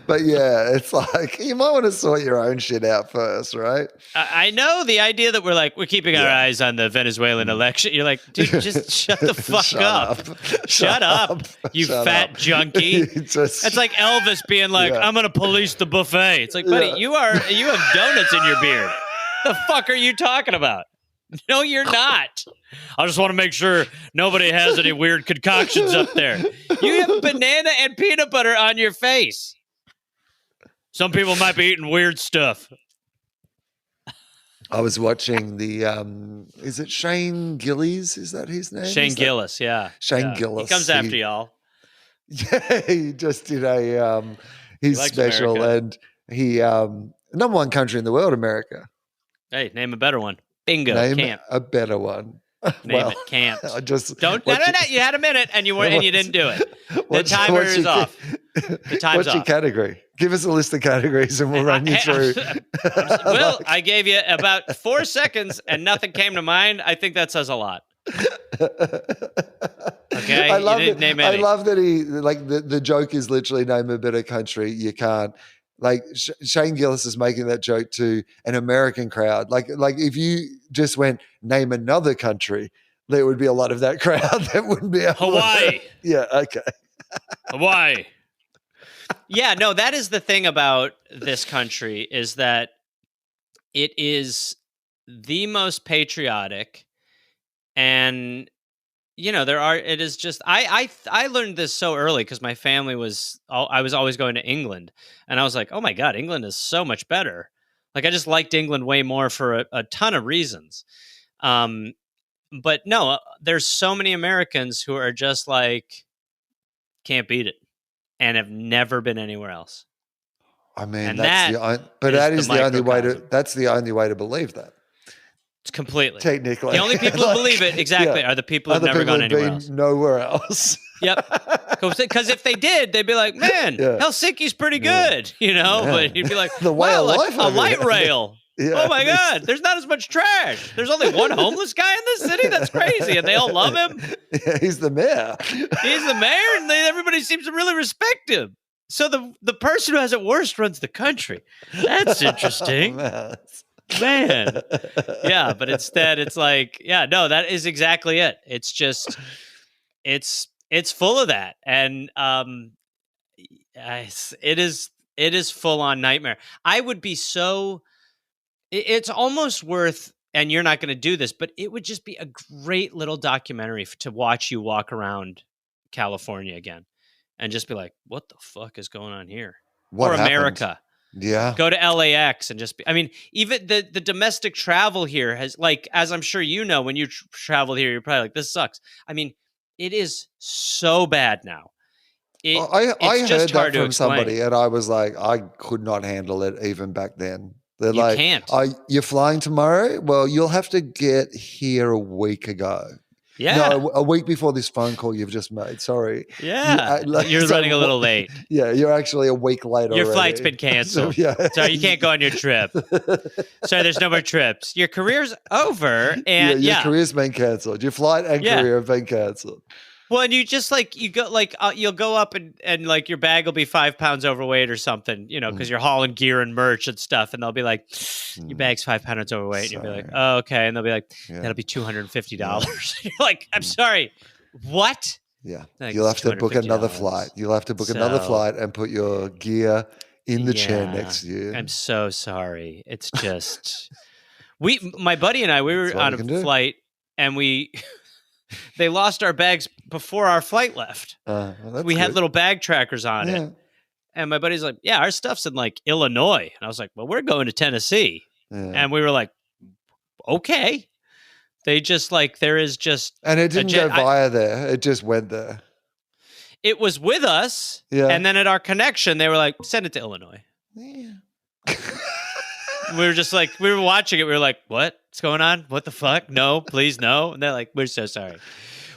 But yeah, it's like you might want to sort your own shit out first, right? I know the idea that we're keeping our eyes on the Venezuelan election. You're like, dude, just shut the fuck up. Shut up, you fat junkie. It's like Elvis being like, I'm going to police the buffet. It's like, buddy, you have donuts in your beard. The fuck are you talking about? No, you're not. I just want to make sure nobody has any weird concoctions up there. You have banana and peanut butter on your face. Some people might be eating weird stuff. I was watching the, is it Shane Gillies? Is that his name? Shane Gillis, yeah. Shane Gillis. He comes after y'all. Yeah, he just did his special America. and he, number one country in the world, America. Hey, name a better one. Bingo. Name can't. a better one. Name it. Can't. I just don't. No. You had a minute and you didn't do it. The timer is off. The time's What's your category? Give us a list of categories and we'll run you through. Well, I gave you about 4 seconds and nothing came to mind. I think that says a lot. Okay, I love you didn't name any. I love that he like the joke is literally name a better country. You can't. Like Shane Gillis is making that joke to an American crowd. Like if you just went name another country, there would be a lot of that crowd that wouldn't be able Hawaii. Yeah, okay. Hawaii. Yeah, no, that is the thing about this country is that it is the most patriotic, and it is just I learned this so early because my family I was always going to England, and I was like, oh my God, England is so much better. Like I just liked England way more for a ton of reasons. But no, there's so many Americans who are just like, can't beat it and have never been anywhere else. I mean, that's the only way to believe that. It's completely. Technically. The only people who believe it, exactly, are the people who've never gone anywhere else. Nowhere else. Yep. Because if they did, they'd be like, man, Helsinki's pretty good, But you'd be like, the way of life a light rail. Yeah. Oh my God, there's not as much trash. There's only one homeless guy in this city? That's crazy. And they all love him. Yeah, he's the mayor. He's the mayor, and everybody seems to really respect him. So the person who has it worst runs the country. That's interesting. Oh, man. Yeah, but instead it's like, no, that is exactly it. It's just it's full of that. And it is full on nightmare. I would be it's almost worth, and you're not going to do this, but it would just be a great little documentary to watch you walk around California again and just be like, what the fuck is going on here? What happened? America. Yeah. Go to LAX and just even the domestic travel here has, like, as I'm sure when you travel here, you're probably like, this sucks. I mean, it is so bad now. I heard that from explain. somebody and I was like, I could not handle it even back then. They're like, can't. You're flying tomorrow? Well, you'll have to get here a week ago. Yeah. No, a week before this phone call you've just made. Sorry. Yeah. You're running a little late. Yeah, you're actually a week late already. Your flight's been canceled. So you can't go on your trip. So there's no more trips. Your career's over. And your career's been canceled. Your flight and career have been canceled. Well, and you just you'll go up and like your bag will be 5 pounds overweight or something, because you're hauling gear and merch and stuff. And they'll be like, your bag's 5 pounds overweight. And you'll be like, oh, okay. And they'll be like, that'll be $250. You're like, I'm sorry. What? Yeah. Like, you'll have to book another flight. You'll have to book another flight and put your gear in the chair next to you. I'm so sorry. It's just, my buddy and I, we were on a flight and they lost our bags before our flight left. We had little bag trackers on it. And my buddy's like, our stuff's in like Illinois. And I was like, well, we're going to Tennessee. And we were like, okay. They just there is just. And it didn't go via there. It just went there. it was with us. Yeah. And then at our connection, they were like, send it to Illinois. Yeah. We were just like, we were watching it. We were like, what's going on? What the fuck? No, please, no. And they're like, we're so sorry.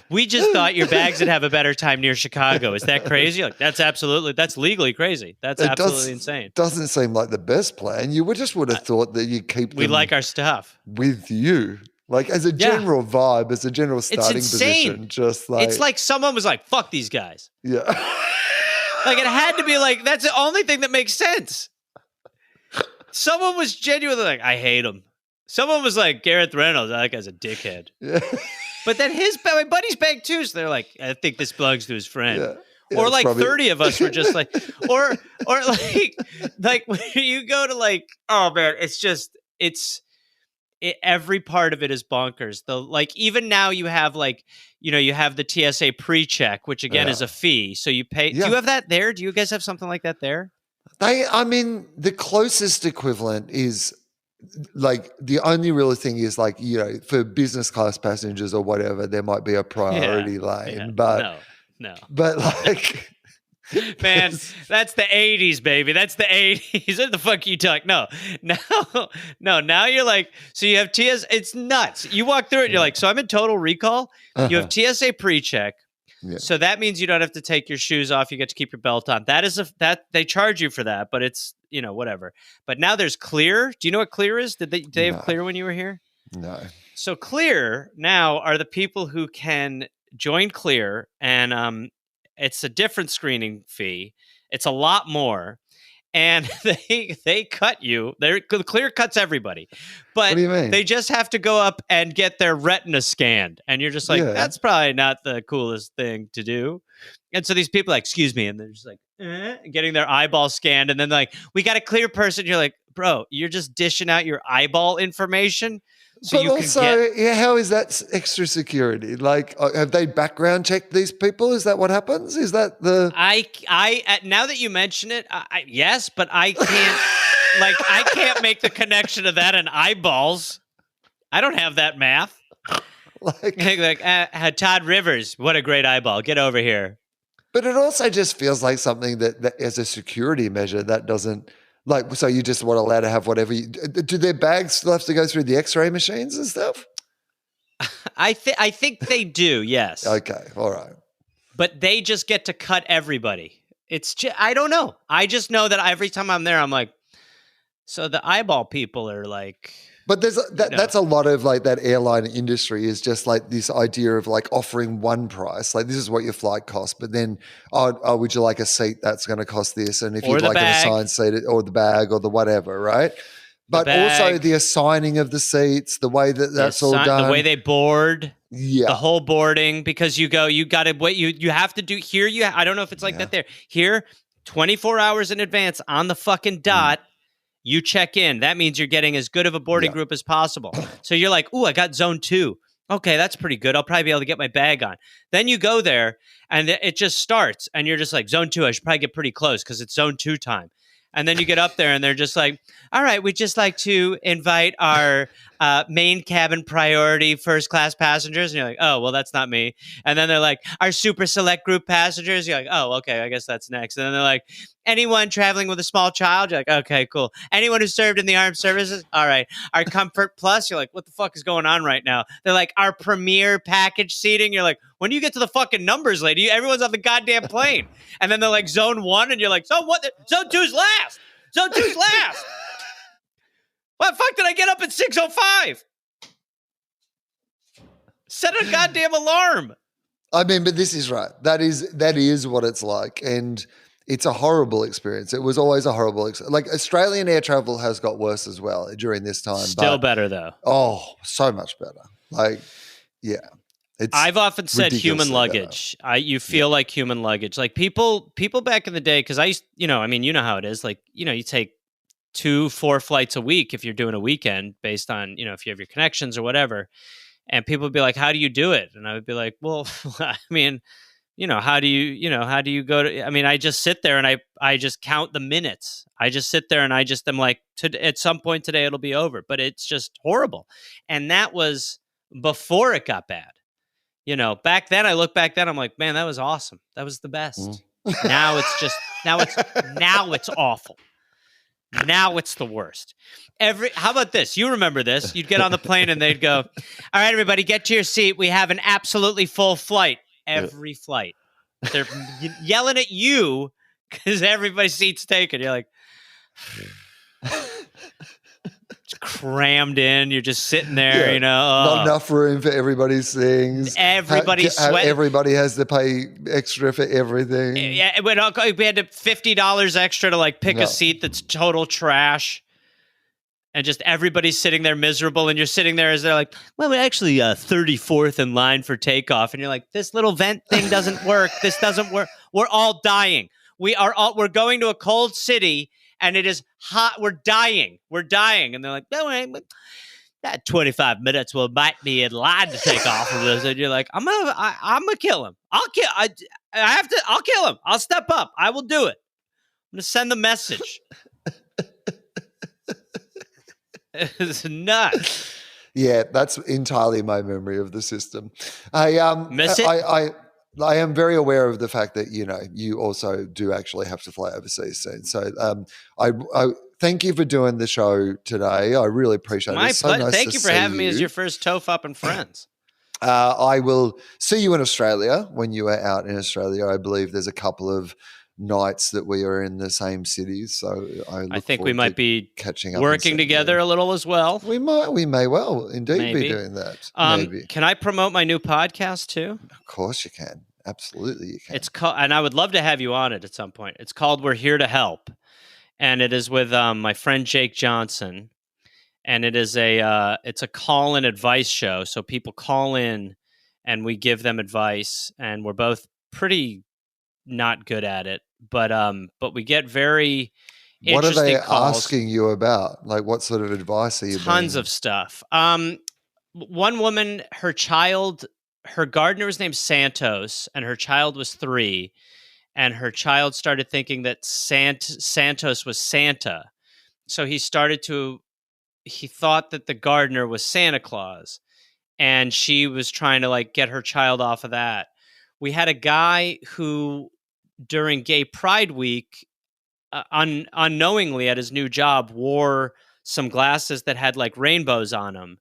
We just thought your bags would have a better time near Chicago. Is that crazy? Like, that's legally crazy. That's absolutely insane. Doesn't seem like the best plan. You would have thought that you keep them We like our stuff. with you. Like as a general vibe, as a general starting position. Just like it's like someone was like, fuck these guys. Yeah. Like it had to be like, that's the only thing that makes sense. Someone was genuinely like, I hate him. Someone was like, Gareth Reynolds, that guy's a dickhead. Yeah. But then my buddy's bag too, so they're like, I think this belongs to his friend. Yeah. Yeah, or like probably... 30 of us were just like, or like when you go to like, oh man, every part of it is bonkers. Like even now you have like, you have the TSA pre-check, which again is a fee. So you pay. Yeah. Do you have that there? Do you guys have something like that there? The closest equivalent is like the only real thing is like, for business class passengers or whatever, there might be a priority lane, but no. But like, man, that's the 80s, baby. That's the 80s. What the fuck you talk? No. Now you're like, so you have TSA. It's nuts. You walk through it, and you're like, so I'm in total recall. You have TSA pre-check. Yeah. So that means you don't have to take your shoes off. You get to keep your belt on. That they charge you for that, but it's, whatever. But now there's Clear. Do you know what Clear is? Did they have Clear when you were here? No. So Clear now are the people who can join Clear, and it's a different screening fee. It's a lot more. And they cut you. Clear cuts everybody. But what do you mean? They just have to go up and get their retina scanned. And you're just like, that's probably not the coolest thing to do. And so these people are like, excuse me. And they're just like, getting their eyeball scanned. And then they're like, we got a Clear person. You're like, bro, you're just dishing out your eyeball information. So but also, how is that extra security? Like, have they background checked these people? Is that what happens? Is that the? Now that you mention it, yes, but I can't. I can't make the connection of that and eyeballs. I don't have that math. Todd Rivers, what a great eyeball! Get over here. But it also just feels like something that as a security measure, that doesn't. Like, so you just weren't allowed to have whatever do their bags still have to go through the x-ray machines and stuff? I think they do, yes. Okay, all right. But they just get to cut everybody. I don't know. I just know that every time I'm there, I'm like, so the eyeball people are like... But that's a lot of like that airline industry is just like this idea of like offering one price. Like this is what your flight costs, but then, would you like a seat that's going to cost this? And if you'd like an assigned seat or the bag or the whatever, right? But also the assigning of the seats, the way that's all done. The way they board. Yeah. The whole boarding, because you got to wait. You have to do here. I don't know if it's like that there. Here, 24 hours in advance on the fucking dot. You check in. That means you're getting as good of a boarding group as possible. So you're like, ooh, I got zone 2. Okay, that's pretty good. I'll probably be able to get my bag on. Then you go there, and it just starts, and you're just like, zone 2, I should probably get pretty close because it's zone 2 time. And then you get up there, and they're just like, all right, we'd just like to invite our main cabin priority first class passengers. And you're like, oh, well, that's not me. And then they're like, our super select group passengers. You're like, oh, okay, I guess that's next. And then they're like, anyone traveling with a small child? You're like, okay, cool. Anyone who served in the armed services? All right. Our Comfort Plus? You're like, what the fuck is going on right now? They're like, our premier package seating? You're like, when do you get to the fucking numbers, lady? Everyone's on the goddamn plane. And then they're like, zone 1, and you're like, so what? Zone 2's last. Zone 2's last. Why the fuck did I get up at 6:05? Set a goddamn alarm. I mean, but this is right. That is what it's like. And it's a horrible experience. It was always a horrible experience. Like Australian air travel has got worse as well during this time. Still better though. Oh, so much better. Like, yeah. I've often said human luggage. You feel like human luggage. Like people back in the day, because I used, you know how it is. Like, you take 2-4 flights a week if you're doing a weekend based on, if you have your connections or whatever. And people would be like, how do you do it? And I would be like, well, I mean, how do you go to, I just sit there and I just count the minutes. I just sit there and I just am like, at some point today, it'll be over, but it's just horrible. And that was before it got bad. back then, I look back then, I'm like, man, that was awesome. That was the best. Now it's just, now it's awful. Now it's the worst. How about this? You remember this. You'd get on the plane and they'd go, all right, everybody, get to your seat. We have an absolutely full flight. Every flight. They're yelling at you because everybody's seat's taken. You're like, it's crammed in. You're just sitting there, Not enough room for everybody's things. Everybody's sweating. Everybody has to pay extra for everything. Yeah, we had to $50 extra to pick a seat that's total trash. And just everybody's sitting there miserable, and you're sitting there as they're like, well, we're actually 34th in line for takeoff. And you're like, this little vent thing doesn't work. This doesn't work. We're all dying. We're going to a cold city, and it is hot. We're dying. And they're like, no, that 25 minutes might be in line to take off of this. And you're like, I'm gonna kill him. I'll kill him. I'll step up. I will do it. I'm gonna send the message. It's nuts. Yeah, that's entirely my memory of the system. I miss it. I am very aware of the fact that you also do actually have to fly overseas soon. So I thank you for doing the show today. I really appreciate it. My it's so pleasure. nice Thank you for having me as your first TOFOP and Friends. I will see you in Australia when you are out in Australia. I believe there's a couple of nights that we are in the same cities, so I think we might be catching up, working together a little as well. We may well indeed be doing that. Maybe. Can I promote my new podcast too? Of course you can. Absolutely you can. It's called, and I would love to have you on it at some point. It's called We're Here to Help, and it is with my friend Jake Johnson, and it is it's a call-in advice show. So people call in, and we give them advice, and we're both pretty not good at it, but we get very what are they calls. Asking you about? Like, what sort of advice are you Tons of stuff. One woman, her gardener was named Santos, and her child was 3, and her child started thinking that Santos was Santa, so he thought that the gardener was Santa Claus, and she was trying to get her child off of that. We had a guy who, during Gay Pride Week, unknowingly at his new job, wore some glasses that had rainbows on them,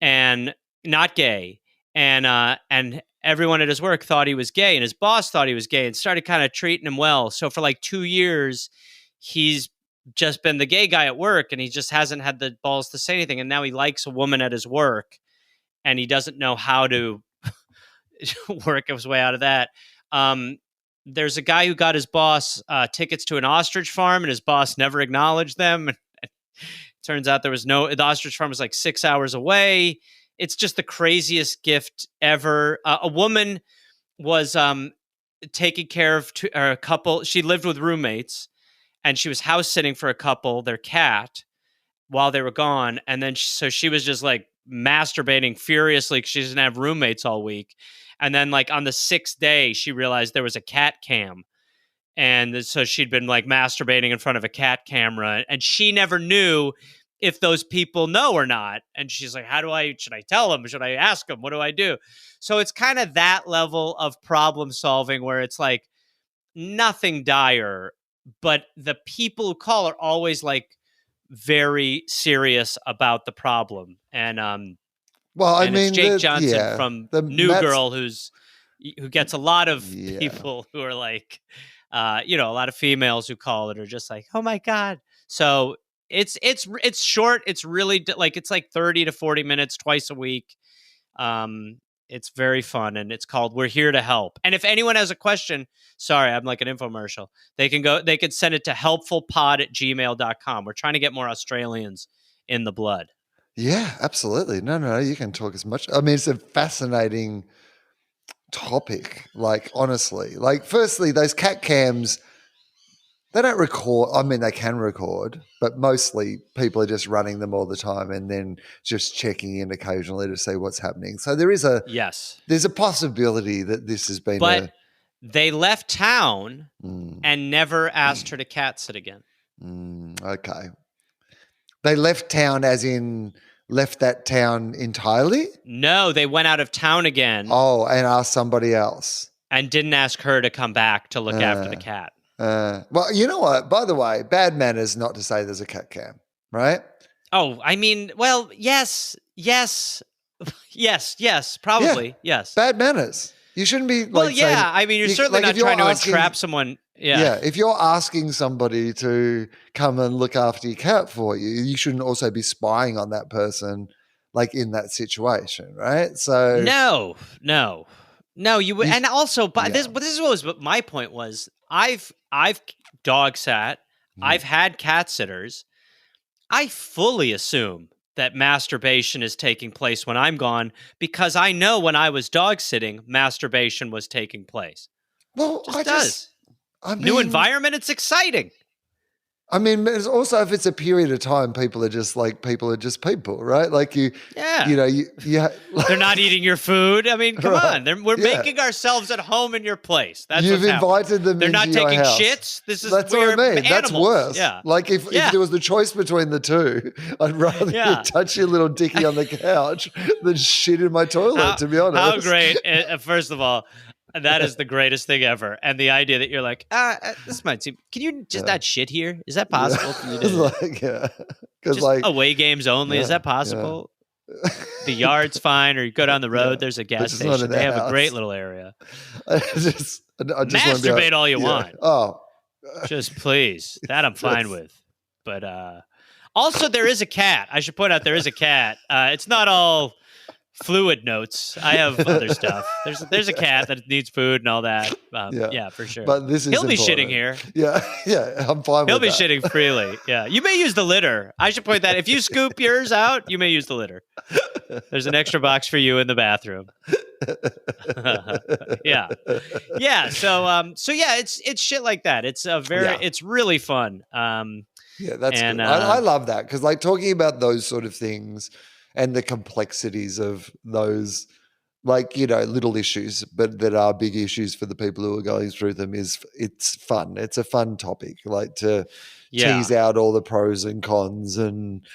and not gay. And everyone at his work thought he was gay, and his boss thought he was gay, and started kind of treating him well. So for 2 years, he's just been the gay guy at work, and he just hasn't had the balls to say anything. And now he likes a woman at his work, and he doesn't know how to work his way out of that. There's a guy who got his boss tickets to an ostrich farm, and his boss never acknowledged them. Turns out the ostrich farm was 6 hours away. It's just the craziest gift ever. A woman was taking care of a couple. She lived with roommates, and she was house sitting for a couple, their cat, while they were gone. And then so she was just masturbating furiously because she doesn't have roommates all week. And then on the 6th day, she realized there was a cat cam. And so she'd been masturbating in front of a cat camera, and she never knew if those people know or not. And she's like, should I tell them? Should I ask them? What do I do? So it's kind of that level of problem solving where it's nothing dire, but the people who call are always very serious about the problem. And it's Jake Johnson from the New Girl who gets a lot of people who are a lot of females who call it are just oh my God. So it's short. It's really it's 30 to 40 minutes twice a week. It's very fun, and it's called We're Here to Help. And if anyone has a question, sorry, I'm like an infomercial. They can send it to helpfulpod@gmail.com. We're trying to get more Australians in the blood. Yeah, absolutely. No, you can talk as much. I mean, it's a fascinating topic. Honestly, firstly, those cat cams, they don't record. I mean, they can record, but mostly people are just running them all the time and then just checking in occasionally to see what's happening. So there's a possibility that this has been. But they left town and never asked her to cat sit again. Okay, they left town as in left that town entirely? No, they went out of town again Oh, and asked somebody else. and didn't ask her to come back to look after the cat. Well, you know what? By the way, bad manners not to say there's a cat cam, right? Oh, I mean, well, yes, probably, yes. Bad manners. You shouldn't be Well, like yeah, saying, I mean, you're certainly not trying to entrap someone. Yeah. If you're asking somebody to come and look after your cat for you, you shouldn't also be spying on that person like in that situation, right? So No, you and also, but this is what my point was. I've dog sat, I've had cat sitters. I fully assume that masturbation is taking place when I'm gone because I know when I was dog sitting, masturbation was taking place. Well, New environment, it's exciting. I mean, it's also if it's a period of time, people are just people, right? Like they're not eating your food. I mean, come on, we're making ourselves at home in your place. That's you've what's invited them. They're not into your taking house. shits. That's what I mean. Animals. That's worse. Yeah. Like if there was the choice between the two, I'd rather you touch your little dickie on the couch than shit in my toilet. To be honest, how great! First of all. That is the greatest thing ever. And the idea that you're like, this might seem, can you just not shit here? Is that possible for you to just away games only? Is that possible? The yard's fine, or you go down the road, there's a gas station. They have a great little area. I just masturbate all you want. Oh. Just please. That I'm fine with. But also there is a cat. I should point out there is a cat. It's not all fluid notes. I have other stuff. There's a cat that needs food and all that. Yeah, for sure. But this is He'll be important. shitting here. Yeah, I'm fine He'll with be shitting freely. Yeah, you may use the litter. I should point that. If you scoop yours out, you may use the litter. There's an extra box for you in the bathroom. Yeah. So yeah, it's shit like that. It's it's really fun. That's good. I love that because like talking about those sort of things and the complexities of those, like, little issues, but that are big issues for the people who are going through them it's fun. It's a fun topic, like to tease out all the pros and cons and,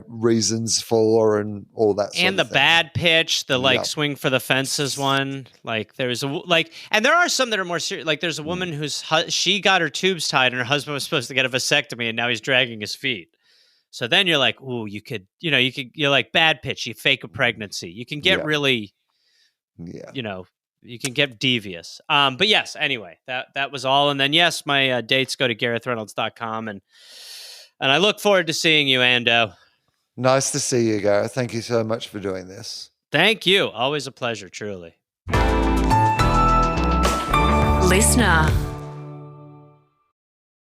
reasons for and all that sort and of the thing. bad pitch, the swing for the fences one. Like there's and there are some that are more serious. Like there's a woman who's she got her tubes tied and her husband was supposed to get a vasectomy and now he's dragging his feet. So then you're like, ooh, you're like bad pitch. You fake a pregnancy. You can get really, you can get devious. But yes, anyway, that was all. And then yes, my dates go to GarethReynolds.com and I look forward to seeing you, Ando. Nice to see you, Gareth. Thank you so much for doing this. Thank you. Always a pleasure, truly. Listener.